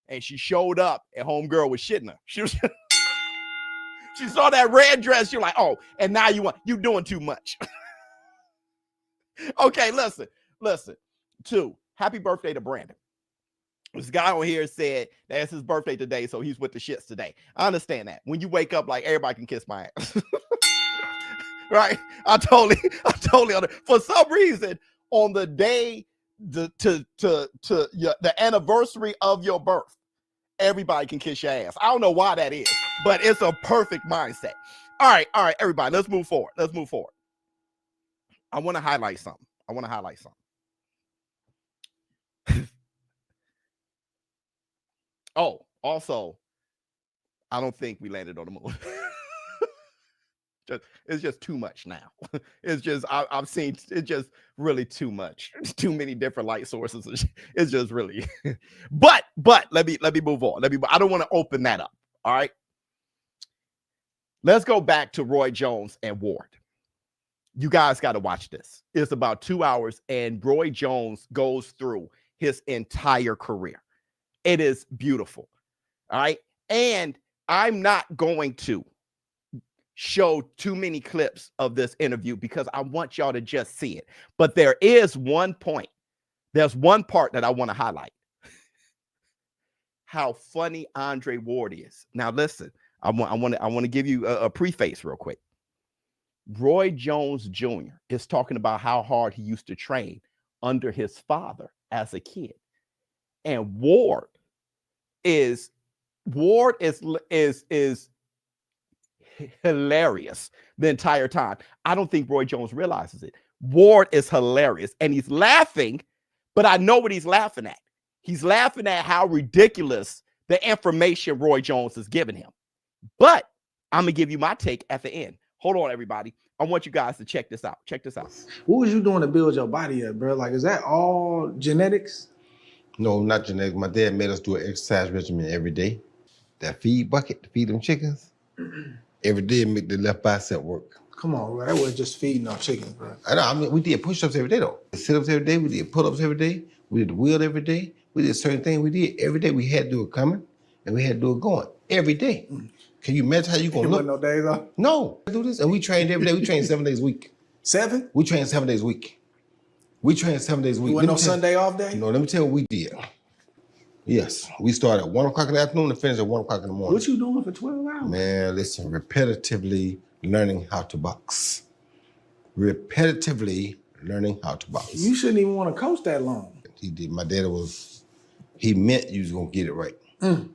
And she showed up, and homegirl was shitting her. She saw that red dress. You're like, "Oh," and now you doing too much. Okay, listen. 2, happy birthday to Brandon. This guy on here said that it's his birthday today, so he's with the shits today. I understand that. When you wake up, like, everybody can kiss my ass. Right? I totally for some reason on the day the anniversary of your birth, everybody can kiss your ass. I don't know why that is, but it's a perfect mindset. All right, everybody, let's move forward. I want to highlight something. Oh, also, I don't think we landed on the moon. It's just too much now. It's just I've seen it's just really too much. It's too many different light sources. It's just really. But let me move on. I don't want to open that up. All right. Let's go back to Roy Jones and Ward. You guys got to watch this. It's about 2 hours, and Roy Jones goes through his entire career. It is beautiful. All right. And I'm not going to show too many clips of this interview because I want y'all to just see it. But there is one point. There's one part that I want to highlight. How funny Andre Ward is. Now listen, I want to give you a preface real quick. Roy Jones Jr. is talking about how hard he used to train under his father as a kid. And Ward is hilarious the entire time. I don't think Roy Jones realizes it. Ward is hilarious, and he's laughing, but I know what he's laughing at. He's laughing at how ridiculous the information Roy Jones is giving him. But I'm gonna give you my take at the end. Hold on, everybody. I want you guys to check this out. What was you doing to build your body up, bro? Like, is that all genetics? No, not genetics. My dad made us do an exercise regimen every day. That feed bucket to feed them chickens. Every day make the left bicep work. Come on, bro. That wasn't just feeding our chickens, bro. I know. I mean, we did push-ups every day, though. Sit-ups every day. We did pull-ups every day. We did the wheel every day. We did certain things we did every day. We had to do it coming, and we had to do it going every day. Can you imagine how you gonna look? No days off? No. I do this, and we trained every day. We trained 7 days a week. 7? We trained 7 days a week. You want no Sunday off day? No, let me tell you what we did. Yes, we started at 1 o'clock in the afternoon and finished at 1 o'clock in the morning. What you doing for 12 hours? Man, listen, repetitively learning how to box. Repetitively learning how to box. You shouldn't even want to coach that long. He did. My dad he meant you was gonna get it right. On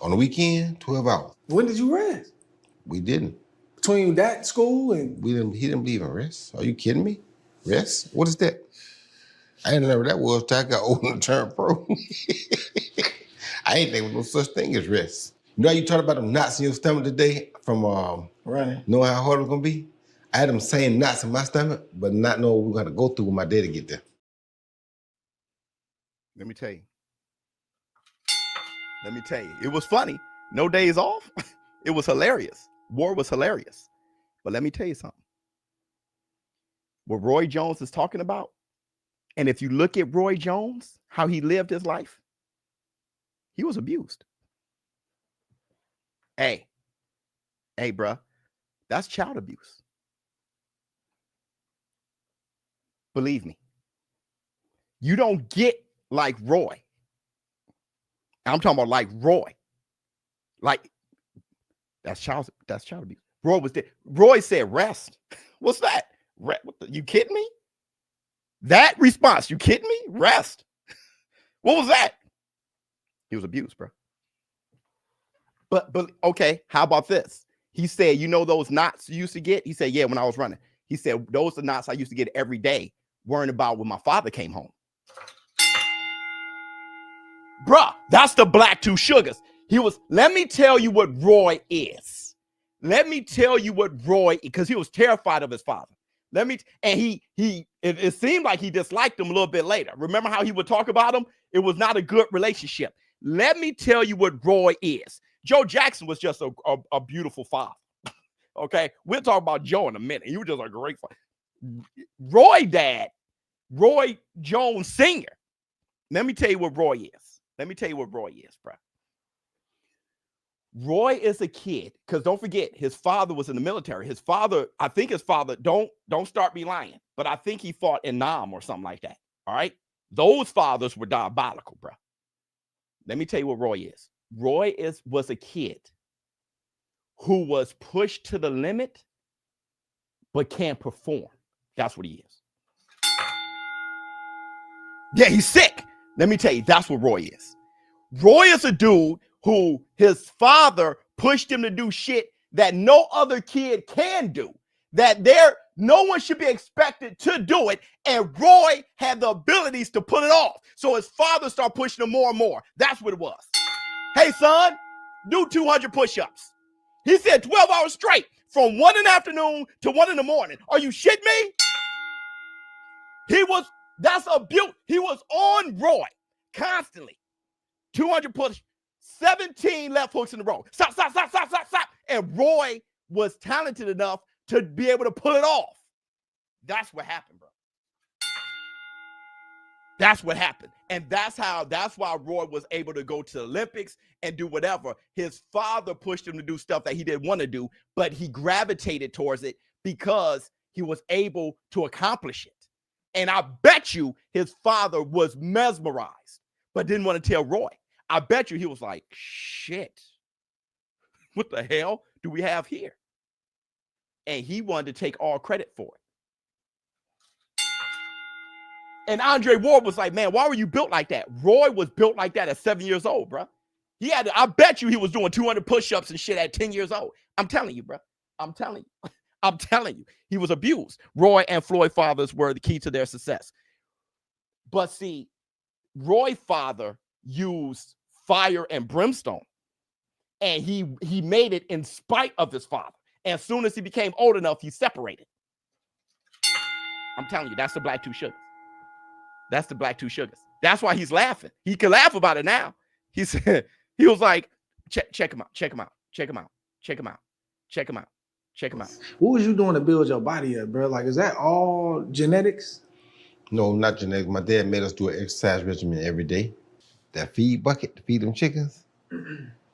the weekend, 12 hours. When did you rest? We didn't. Between that school and he didn't believe in rest. Are you kidding me? Rest? What is that? I didn't know what that was till I got old and turned pro. I ain't think there was no such thing as rest. You know how you talked about them knots in your stomach today from running, knowing how hard it was gonna be? I had them same knots in my stomach, but not knowing what we were gonna go through when my daddy get there. Let me tell you. It was funny. No days off. It was hilarious. War was hilarious. But let me tell you something. What Roy Jones is talking about, and if you look at Roy Jones, how he lived his life, he was abused. Hey, bruh, that's child abuse. Believe me. You don't get like Roy. I'm talking about like Roy. Like, that's child abuse. Roy was there. Roy said rest. What's that? You kidding me? That response, you kidding me? Rest. What was that? He was abused, bro. But okay, how about this? He said, you know those knots you used to get? He said, yeah, when I was running. He said, those are knots I used to get every day, worrying about when my father came home. Bruh, that's the black two sugars. Let me tell you what Roy is. Let me tell you what Roy, because he was terrified of his father. It seemed like he disliked him a little bit later. Remember how he would talk about him? It was not a good relationship. Let me tell you what Roy is. Joe Jackson was just a beautiful father. Okay, we'll talk about Joe in a minute. He was just a great father. Roy Jones Sr. Let me tell you what Roy is. Bro. Roy is a kid, because don't forget, his father was in the military. I think his father, don't start me lying, but I think he fought in Nam or something like that. All right. Those fathers were diabolical, bro. Let me tell you what Roy is. Roy was a kid who was pushed to the limit, but can't perform. That's what he is. Yeah, he's sick. Let me tell you, that's what Roy is. Roy is a dude who his father pushed him to do shit that no other kid can do, no one should be expected to do it, and Roy had the abilities to pull it off. So his father started pushing him more and more. That's what it was. Hey, son, do 200 push-ups. He said 12 hours straight, from 1 in the afternoon to 1 in the morning. Are you shitting me? That's abuse. He was on Roy constantly. 200 push, 17 left hooks in a row. Stop. And Roy was talented enough to be able to pull it off. That's what happened, bro. That's what happened. And that's why Roy was able to go to the Olympics and do whatever. His father pushed him to do stuff that he didn't want to do, but he gravitated towards it because he was able to accomplish it. And I bet you his father was mesmerized, but didn't want to tell Roy. I bet you he was like, shit, what the hell do we have here? And he wanted to take all credit for it. And Andre Ward was like, man, why were you built like that? Roy was built like that at 7 years old, bro. I bet you he was doing 200 push-ups and shit at 10 years old. I'm telling you, bro. I'm telling you. He was abused. Roy and Floyd fathers were the key to their success. But see, Roy's father used fire and brimstone, and he made it in spite of his father. And as soon as he became old enough, he separated. I'm telling you, that's the black two sugars. That's the black two sugars. That's why he's laughing. He can laugh about it now. He said, he was like, check him out. What was you doing to build your body up, bro? Like, is that all genetics? No, not genetics. My dad made us do an exercise regimen every day. That feed bucket to feed them chickens,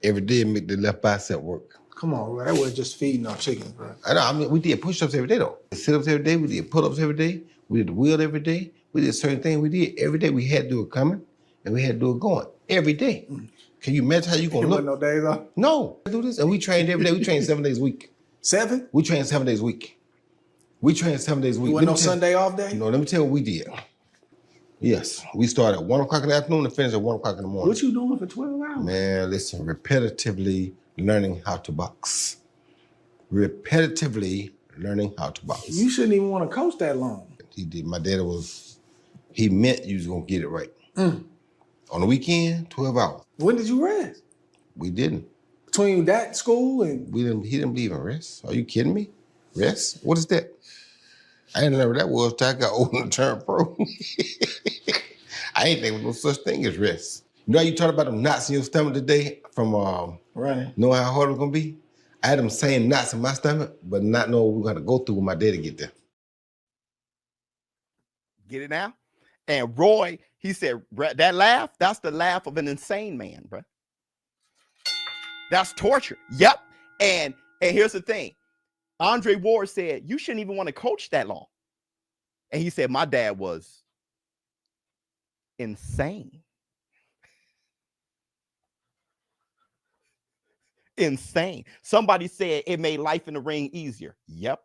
every day make the left bicep work. Come on, bro. That wasn't just feeding our chickens, bro. I mean, we did push-ups every day, though. Sit-ups every day. We did pull-ups every day. We did the wheel every day. We did certain things we did every day. We had to do it coming, and we had to do it going every day. Can you imagine how you gonna look? No days off? No. I do this, and we trained every day. We trained 7 days a week. 7? We trained 7 days a week. We trained 7 days a week. You want no Sunday off day? No, let me tell you what we did. Yes, we started at 1 o'clock in the afternoon and finished at 1 o'clock in the morning. What you doing for 12 hours? Man, listen, repetitively learning how to box. Repetitively learning how to box. You shouldn't even want to coach that long. He did. My daddy he meant you was gonna get it right. On the weekend, 12 hours. When did you rest? We didn't. Between that school and he didn't believe in rest. Are you kidding me? Rest? What is that? I didn't know what that was till I got old and turned pro. I ain't think there was no such thing as rest. You know how you talked about them knots in your stomach today from running? Knowing how hard it was gonna be? I had them same knots in my stomach, but not knowing what we were gonna go through when my daddy get there. Get it now? And Roy, he said, that laugh, that's the laugh of an insane man, bro. That's torture. Yep. And here's the thing. Andre Ward said, you shouldn't even want to coach that long. And he said, my dad was insane. Insane. Somebody said it made life in the ring easier. Yep.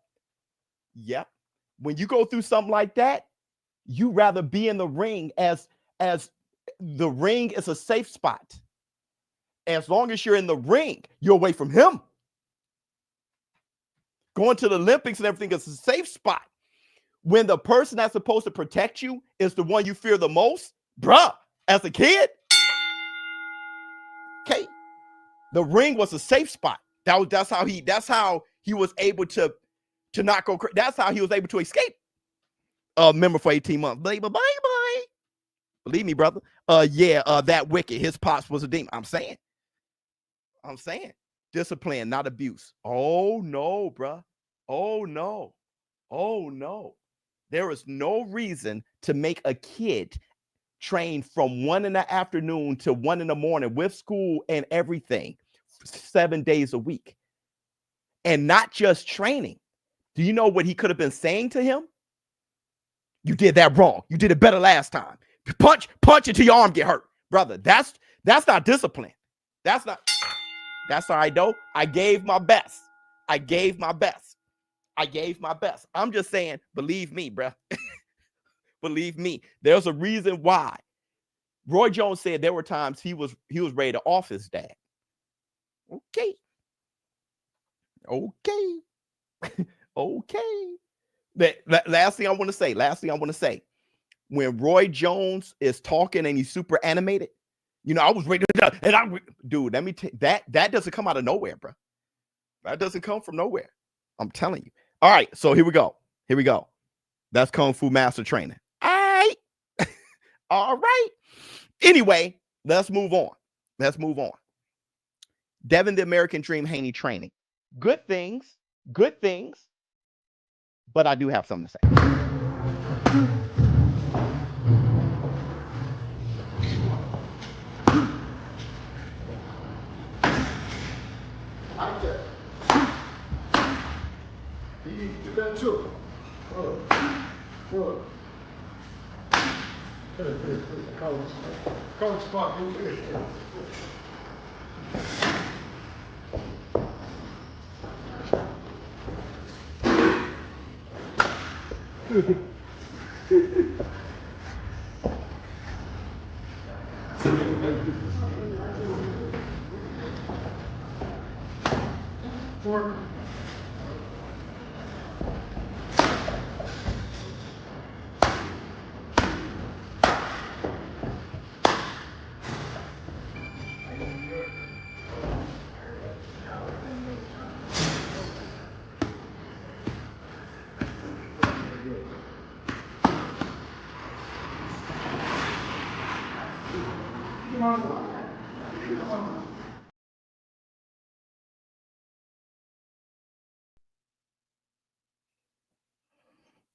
Yep. When you go through something like that, you rather be in the ring as the ring is a safe spot. As long as you're in the ring, you're away from him. Going to the Olympics and everything is a safe spot. When the person that's supposed to protect you is the one you fear the most, bruh, as a kid, okay, the ring was a safe spot. That's how he was able to not go crazy. That's how he was able to escape. Member for 18 months. Bye. Believe me, brother. That wicked. His pops was a demon. I'm saying. Discipline, not abuse. Oh no, bruh. Oh no. There is no reason to make a kid train from 1 in the afternoon to 1 in the morning with school and everything 7 days a week. And not just training. Do you know what he could have been saying to him? You did that wrong. You did it better last time. Punch until your arm get hurt. Brother, that's not discipline. That's all right, though. I gave my best. I'm just saying, believe me, bruh. Believe me. There's a reason why. Roy Jones said there were times he was ready to off his dad. Okay. Last thing I want to say. When Roy Jones is talking and he's super animated, you know, I was ready to, dude, let me tell you, that doesn't come out of nowhere, bro. That doesn't come from nowhere. I'm telling you. All right, so here we go. That's Kung Fu Master Training. All right. All right. Anyway, let's move on. Devin the American Dream Haney training. Good things. But I do have something to say. You did that too. Coach spot.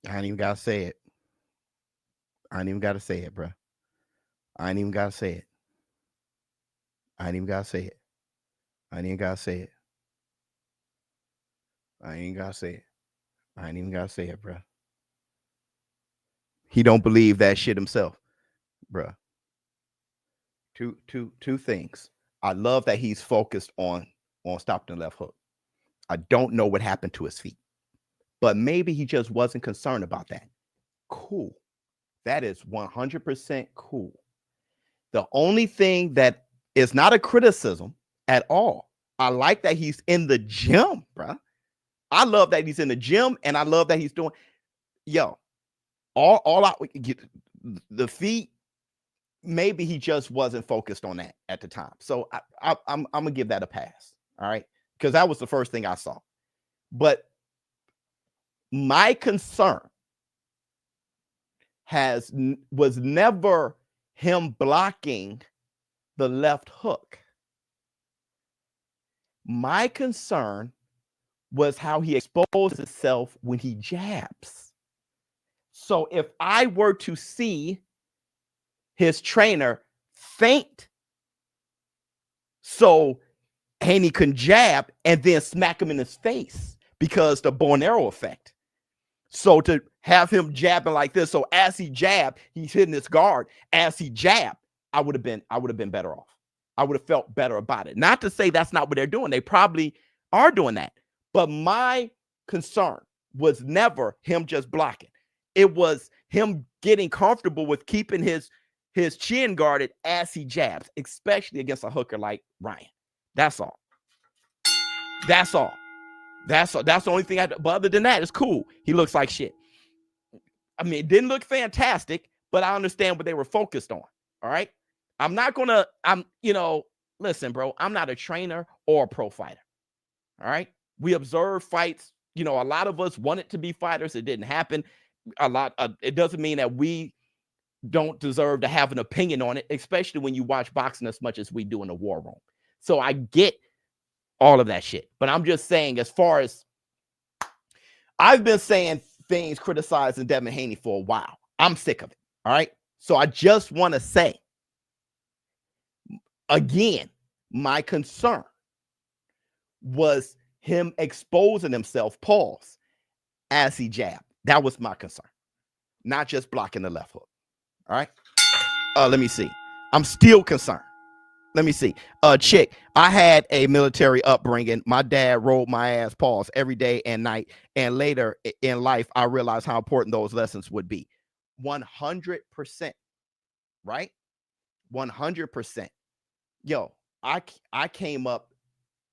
I ain't even gotta say it. I ain't even gotta say it, bro. I ain't even gotta say it, bro. He don't believe that shit himself, bro. Two things. I love that he's focused on stopping the left hook. I don't know what happened to his feet, but maybe he just wasn't concerned about that. Cool. That is 100% cool. The only thing that is not a criticism at all. I like that he's in the gym, bro. I love that he's in the gym, and I love that he's doing, all out the feet. Maybe he just wasn't focused on that at the time. So I'm gonna give that a pass. All right, because that was the first thing I saw. But my concern was never him blocking the left hook. My concern was how he exposed himself when he jabs. So if I were to see his trainer feint so Haney can jab and then smack him in his face, because the bow and arrow effect. So to have him jabbing like this, so as he jabbed, he's hitting his guard. As he jabbed, I would have been better off. I would have felt better about it. Not to say that's not what they're doing. They probably are doing that. But my concern was never him just blocking. It was him getting comfortable with keeping his chin guarded as he jabs, especially against a hooker like Ryan. That's all. That's all. That's the only thing but other than that, it's cool. He looks like shit. I mean, it didn't look fantastic, but I understand what they were focused on. All right. Listen, bro, I'm not a trainer or a pro fighter. All right. We observe fights. A lot of us wanted to be fighters. It didn't happen. It doesn't mean that we don't deserve to have an opinion on it, especially when you watch boxing as much as we do in the war room. So I get all of that shit. But I'm just saying, as far as I've been saying things criticizing Devin Haney for a while, I'm sick of it. All right. So I just want to say, again, my concern was him exposing himself, pause, as he jabbed. That was my concern, not just blocking the left hook. All right. Let me see. I'm still concerned. Let me see. Chick, I had a military upbringing. My dad rolled my ass, pause, every day and night. And later in life, I realized how important those lessons would be. 100%. Right? 100%. Yo, I came up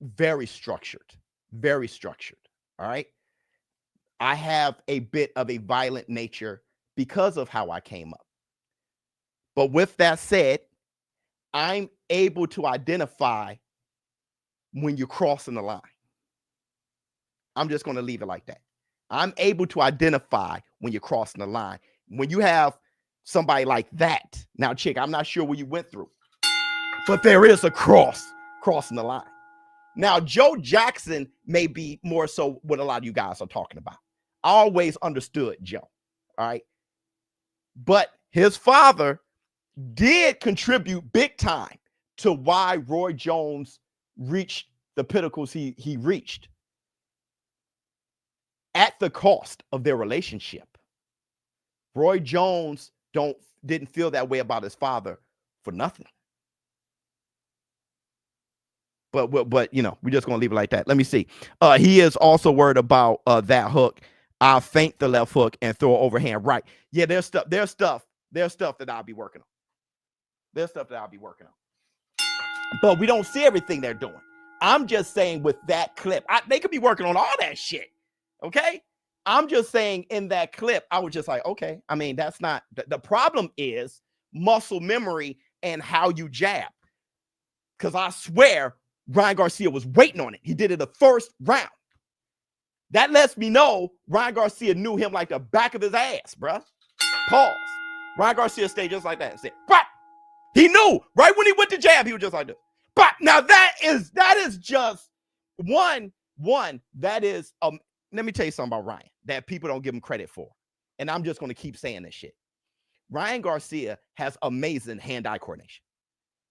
very structured. Very structured. All right. I have a bit of a violent nature because of how I came up. But with that said, I'm able to identify when you're crossing the line. I'm just going to leave it like that. I'm able to identify when you're crossing the line. When you have somebody like that. Now, Chick, I'm not sure what you went through, but there is a crossing the line. Now, Joe Jackson may be more so what a lot of you guys are talking about. I always understood Joe. All right. But his father did contribute big time to why Roy Jones reached the pinnacles he reached at the cost of their relationship. Roy Jones didn't feel that way about his father for nothing. But we're just gonna leave it like that. Let me see. He is also worried about that hook. I'll feint the left hook and throw an overhand right. Yeah, there's stuff that I'll be working on. There's stuff that I'll be working on. But we don't see everything they're doing. I'm just saying with that clip, they could be working on all that shit. Okay. I'm just saying in that clip, I was just like, okay. I mean, that's not the problem is muscle memory and how you jab. Because I swear Ryan Garcia was waiting on it. He did it the first round. That lets me know Ryan Garcia knew him like the back of his ass, bruh. Pause. Ryan Garcia stayed just like that and said, but he knew right when he went to jab, he was just like this. But now that is just one that is let me tell you something about Ryan that people don't give him credit for. And I'm just going to keep saying this shit. Ryan Garcia has amazing hand-eye coordination.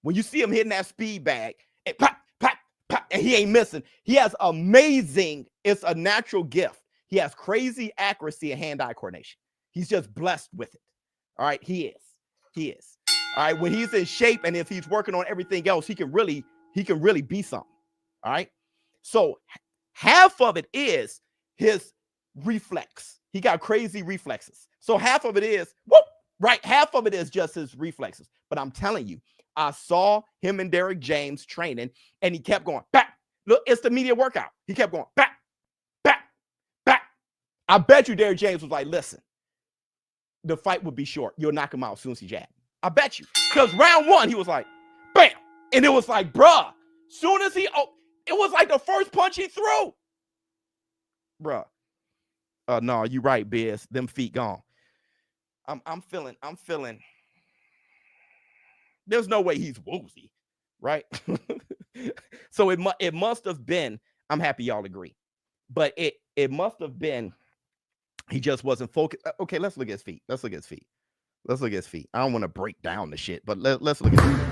When you see him hitting that speed bag and pop, pop, pop, and he ain't missing, he has amazing, it's a natural gift. He has crazy accuracy and hand-eye coordination. He's just blessed with it. All right, he is. All All right, when he's in shape and if he's working on everything else, he can really be something. All right. So half of it is his reflex. He got crazy reflexes. So half of it is whoop, right. Half of it is just his reflexes. But I'm telling you, I saw him and Derrick James training, and he kept going back. Look, it's the media workout. He kept going back, back, back. I bet you Derrick James was like, listen, the fight would be short. You'll knock him out as soon as he jabbed. I bet you. Because round one, he was like, bam. And it was like, bruh, soon as it was like the first punch he threw. Bruh. No, you right, Biz. Them feet gone. I'm feeling. There's no way he's woozy, right? So it must have been, I'm happy y'all agree. But it must have been he just wasn't focused. Okay, let's look at his feet. Let's look at his feet. I don't want to break down the shit, but let's look at his feet.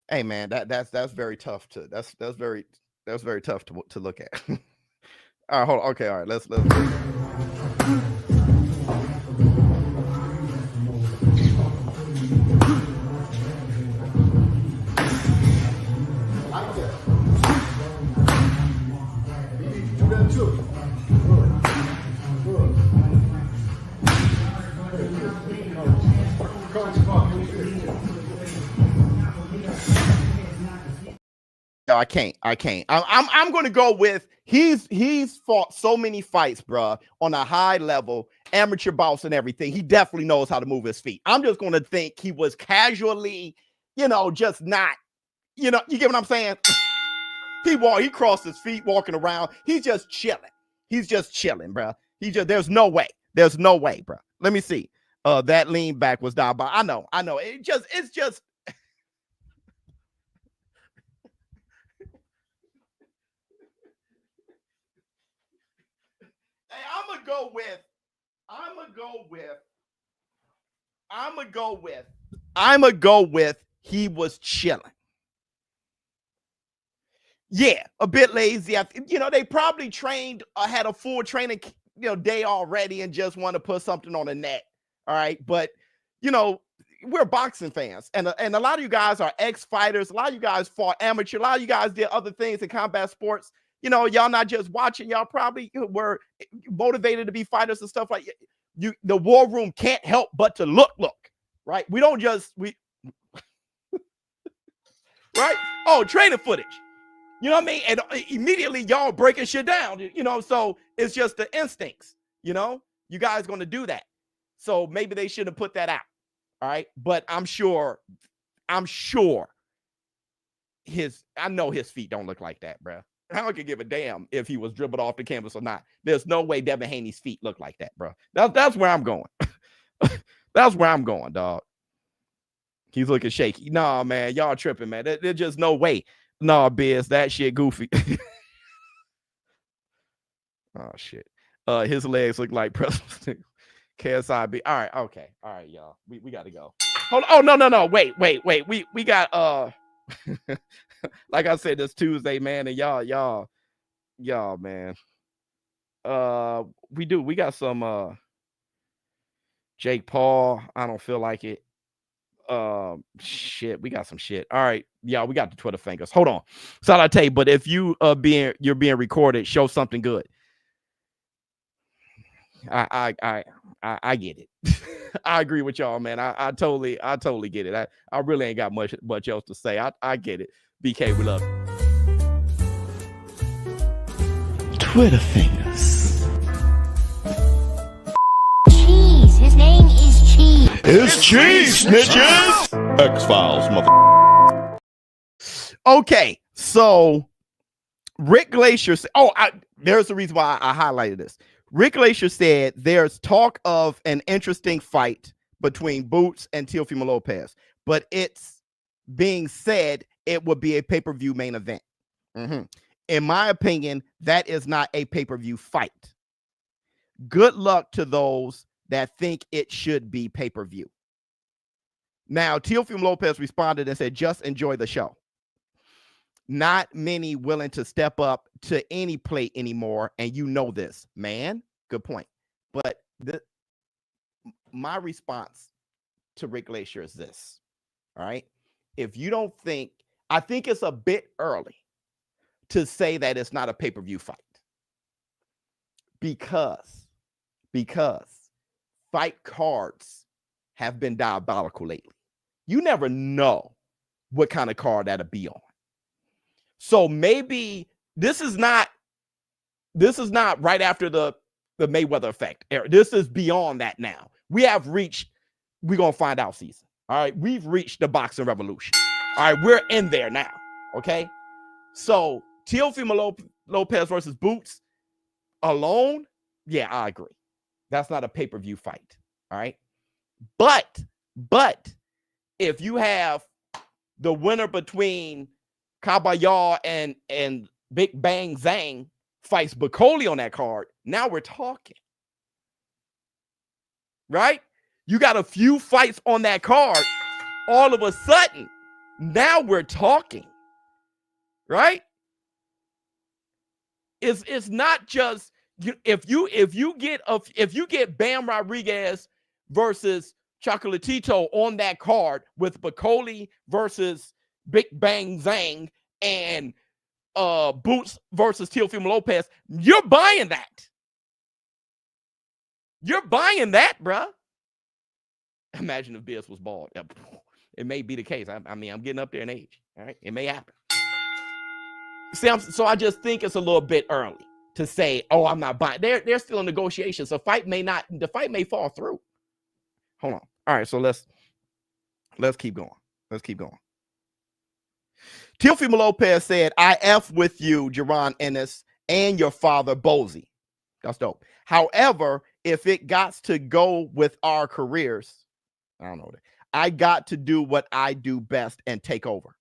Hey man, that's very tough to that's very tough to look at. All right, hold on. Okay, all right, let's No, I can't. I'm going to go with he's fought so many fights, bruh, on a high level, amateur bouts and everything. He definitely knows how to move his feet. I'm just going to think he was casually, just not, you get what I'm saying? He crossed his feet walking around. He's just chilling. Bruh. There's no way, bruh. Let me see. That lean back was down by. I know. It's just. I'm gonna go with he was chilling. Yeah, a bit lazy. They probably trained, had a full training, day already and just want to put something on the net. All right. But, we're boxing fans and a lot of you guys are ex-fighters. A lot of you guys fought amateur. A lot of you guys did other things in combat sports. Y'all not just watching. Y'all probably were motivated to be fighters and stuff like that. The war room can't help but to look, right? We don't just, right? Oh, training footage. You know what I mean? And immediately y'all breaking shit down, so it's just the instincts, you guys going to do that. So maybe they should have put that out. All right. But I'm sure I know his feet don't look like that, bro. I don't give a damn if he was dribbled off the canvas or not. There's no way Devin Haney's feet look like that, bro. That's where I'm going. That's where I'm going, dog. He's looking shaky. Nah, man, y'all tripping, man. There's just no way. Nah, Biz, that shit goofy. Oh shit. His legs look like President KSIB. All right, okay. All right, y'all. We gotta go. Hold on. Oh, no. Wait. We got like I said, this Tuesday, man, and y'all, man. We got some Jake Paul. I don't feel like it. Shit, we got some shit. All right, y'all, we got the Twitter fingers. Hold on. So I tell you, but if you're being recorded, show something good. I get it. I agree with y'all, man. I totally get it. I really ain't got much else to say. I get it. BK, we love you. Twitter fingers. Cheese. His name is Cheese. It's Cheese, snitches. X-Files, mother. Okay, so Rick Glacier said, there's the reason why I highlighted this. Rick Glacier said there's talk of an interesting fight between Boots and Teofimo Lopez, but it's being said it would be a pay-per-view main event. In my opinion, that is not a pay-per-view fight. Good luck to those that think it should be pay-per-view. Now, Teofimo Lopez responded and said, just enjoy the show. Not many willing to step up to any plate anymore, and you know this, man. Good point. But my response to Rick Glacier is this, all right? If you don't think, I think it's a bit early to say that it's not a pay-per-view fight. Because fight cards have been diabolical lately. You never know what kind of card that'll be on. So maybe this is not right after the Mayweather effect era. This is beyond that now. We're gonna find out season. All right, we've reached the boxing revolution. All right, we're in there now. Okay, so Teofimo Lopez versus Boots alone, yeah, I agree. That's not a pay-per-view fight. All right, but if you have the winner between Caballero and Big Bang Zhang fights Bacoli on that card, now we're talking. Right? You got a few fights on that card. All of a sudden, now we're talking. Right? It's not just if you get Bam Rodriguez versus Chocolatito on that card with Bacoli versus Big Bang Zhang and Boots versus Teofimo Lopez, you're buying that. You're buying that, bruh. Imagine if Biss was bald. It may be the case. I mean, I'm getting up there in age. All right, it may happen. See, so I just think it's a little bit early to say, "Oh, I'm not buying." They're still in negotiations. So the fight may fall through. Hold on. All right, so let's keep going. Let's keep going. Teofimo Lopez said, "I F with you, Jaron Ennis, and your father, Bozy." That's dope. However, if it got to go with our careers, I don't know that. I got to do what I do best and take over.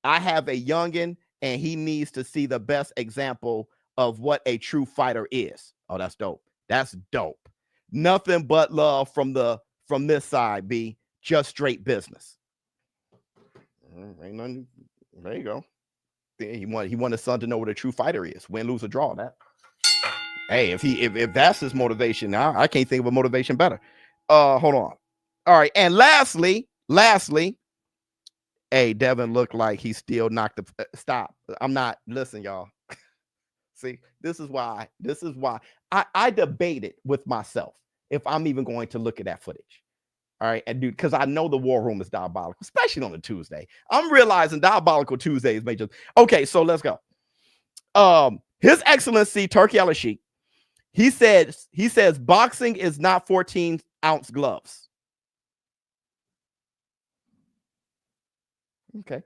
I have a youngin, and he needs to see the best example of what a true fighter is. Oh, that's dope. That's dope. Nothing but love from this side, B. Just straight business. Ain't nothing. There you go. He want his son to know what a true fighter is. Win, lose, or draw. That. Hey, if that's his motivation now, I can't think of a motivation better. Hold on. All right, and lastly, hey, Devin looked like he still knocked the stop. I'm not. Listen, y'all. See, this is why I debated with myself if I'm even going to look at that footage. All right, and dude, because I know the war room is diabolical, especially on a Tuesday. I'm realizing diabolical Tuesdays may just okay. So let's go. His Excellency Turki Al-Sheikh, he says boxing is not 14-ounce gloves. Okay,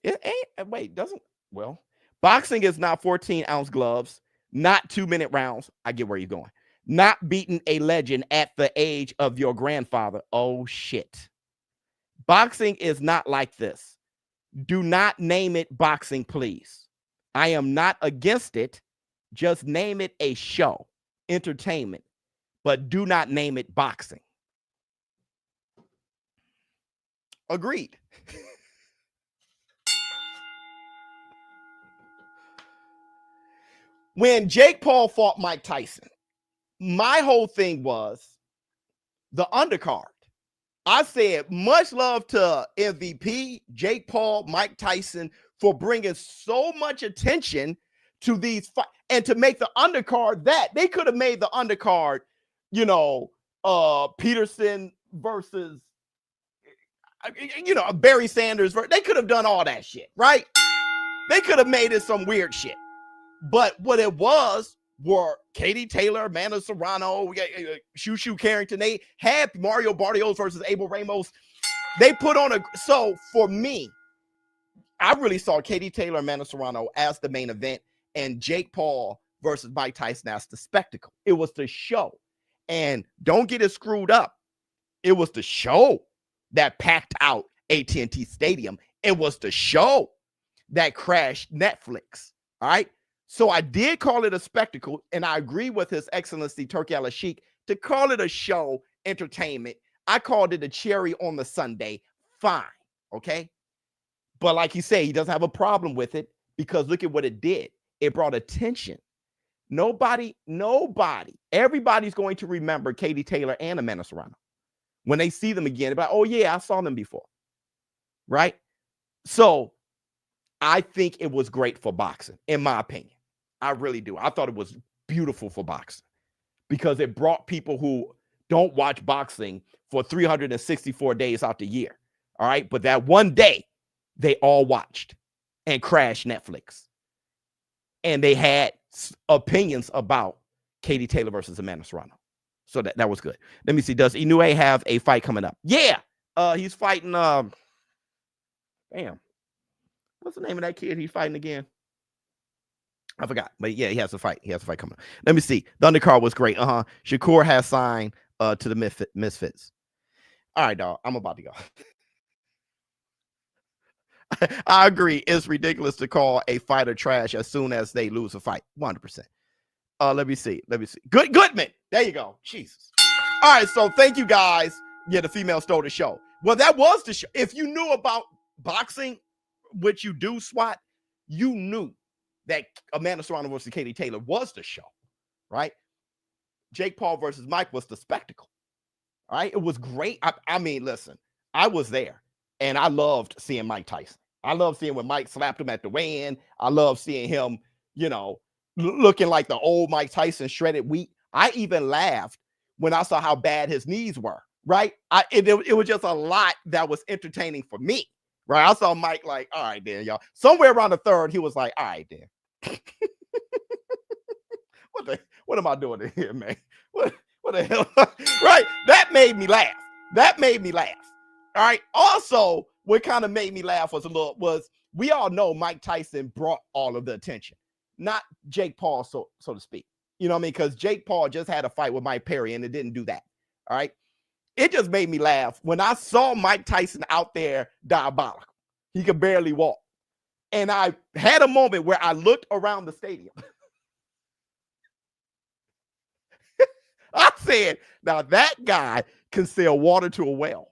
it ain't. Wait, doesn't well. Boxing is not 14-ounce gloves, not 2-minute rounds. I get where you're going. Not beating a legend at the age of your grandfather. Oh, shit. Boxing is not like this. Do not name it boxing, please. I am not against it. Just name it a show, entertainment, but do not name it boxing. Agreed. When Jake Paul fought Mike Tyson, my whole thing was the undercard. I said, much love to MVP, Jake Paul, Mike Tyson for bringing so much attention to these fights and to make the undercard that they could have made the undercard, Peterson versus, Barry Sanders. They could have done all that shit, right? They could have made it some weird shit. But what it was were Katie Taylor, Amanda Serrano, Shushu Carrington. They had Mario Barrios versus Abel Ramos. They put on so for me, I really saw Katie Taylor, Amanda Serrano as the main event and Jake Paul versus Mike Tyson as the spectacle. It was the show. And don't get it screwed up. It was the show that packed out AT&T Stadium. It was the show that crashed Netflix. All right. So I did call it a spectacle, and I agree with His Excellency Turki Al-Sheikh to call it a show, entertainment. I called it a cherry on the sundae. Fine, okay? But like you say, he doesn't have a problem with it because look at what it did. It brought attention. Nobody, everybody's going to remember Katie Taylor and Amanda Serrano. When they see them again, they're like, oh yeah, I saw them before. Right? So I think it was great for boxing, in my opinion. I really do. I thought it was beautiful for boxing because it brought people who don't watch boxing for 364 days out the year. All right. But that one day, they all watched and crashed Netflix. And they had opinions about Katie Taylor versus Amanda Serrano. So that was good. Let me see. Does Inoue have a fight coming up? Yeah. He's fighting. Damn. What's the name of that kid he's fighting again? I forgot. But yeah, he has a fight. He has a fight coming up. Let me see. The undercard was great. Shakur has signed to the Misfits. All right, dog. I'm about to go. I agree. It's ridiculous to call a fighter trash as soon as they lose a fight. 100%. Let me see. Goodman. There you go. Jesus. All right. So thank you guys. Yeah, the female stole the show. Well, that was the show. If you knew about boxing, which you do, SWAT, you knew that Amanda Serrano versus Katie Taylor was the show, right? Jake Paul versus Mike was the spectacle. All right. It was great. I mean, listen, I was there and I loved seeing Mike Tyson. I love seeing when Mike slapped him at the weigh-in. I love seeing him, looking like the old Mike Tyson, shredded wheat. I even laughed when I saw how bad his knees were, right? It was just a lot that was entertaining for me, right? I saw Mike like, all right, then, y'all. Somewhere around the third, he was like, all right, then. What am I doing in here, man? What the hell? Right? That made me laugh. All right. Also, what kind of made me laugh was we all know Mike Tyson brought all of the attention, not Jake Paul, so to speak. You know what I mean? Because Jake Paul just had a fight with Mike Perry and it didn't do that. All right. It just made me laugh when I saw Mike Tyson out there diabolical. He could barely walk. And I had a moment where I looked around the stadium. I said, now that guy can sell water to a well.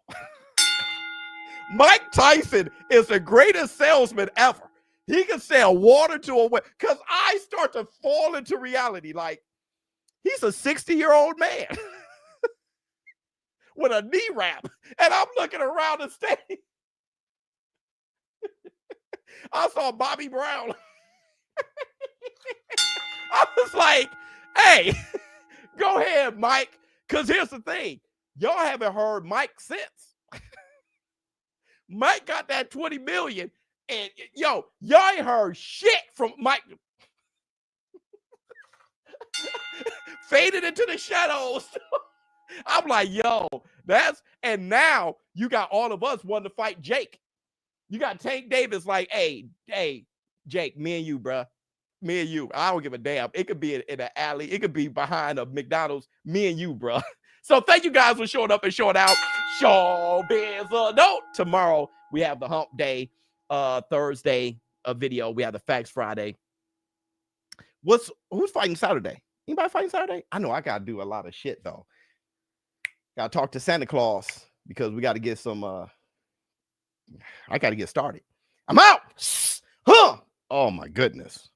Mike Tyson is the greatest salesman ever. He can sell water to a well. Because I start to fall into reality. Like, he's a 60-year-old man with a knee wrap. And I'm looking around the stadium. I saw Bobby Brown. I was like, hey, go ahead, Mike. Because here's the thing. Y'all haven't heard Mike since. Mike got that 20 million. And y'all ain't heard shit from Mike. Faded into the shadows. I'm like, yo, and now you got all of us wanting to fight Jake. You got Tank Davis like, hey, Jake, me and you, bro. Me and you. I don't give a damn. It could be in an alley. It could be behind a McDonald's. Me and you, bro. So thank you guys for showing up and showing out. ShowbizzTheadult. Tomorrow we have the hump day. Thursday a video. We have the Facts Friday. Who's fighting Saturday? Anybody fighting Saturday? I know I gotta do a lot of shit though. Gotta talk to Santa claus because we gotta get some I gotta get started. I'm out. Oh my goodness.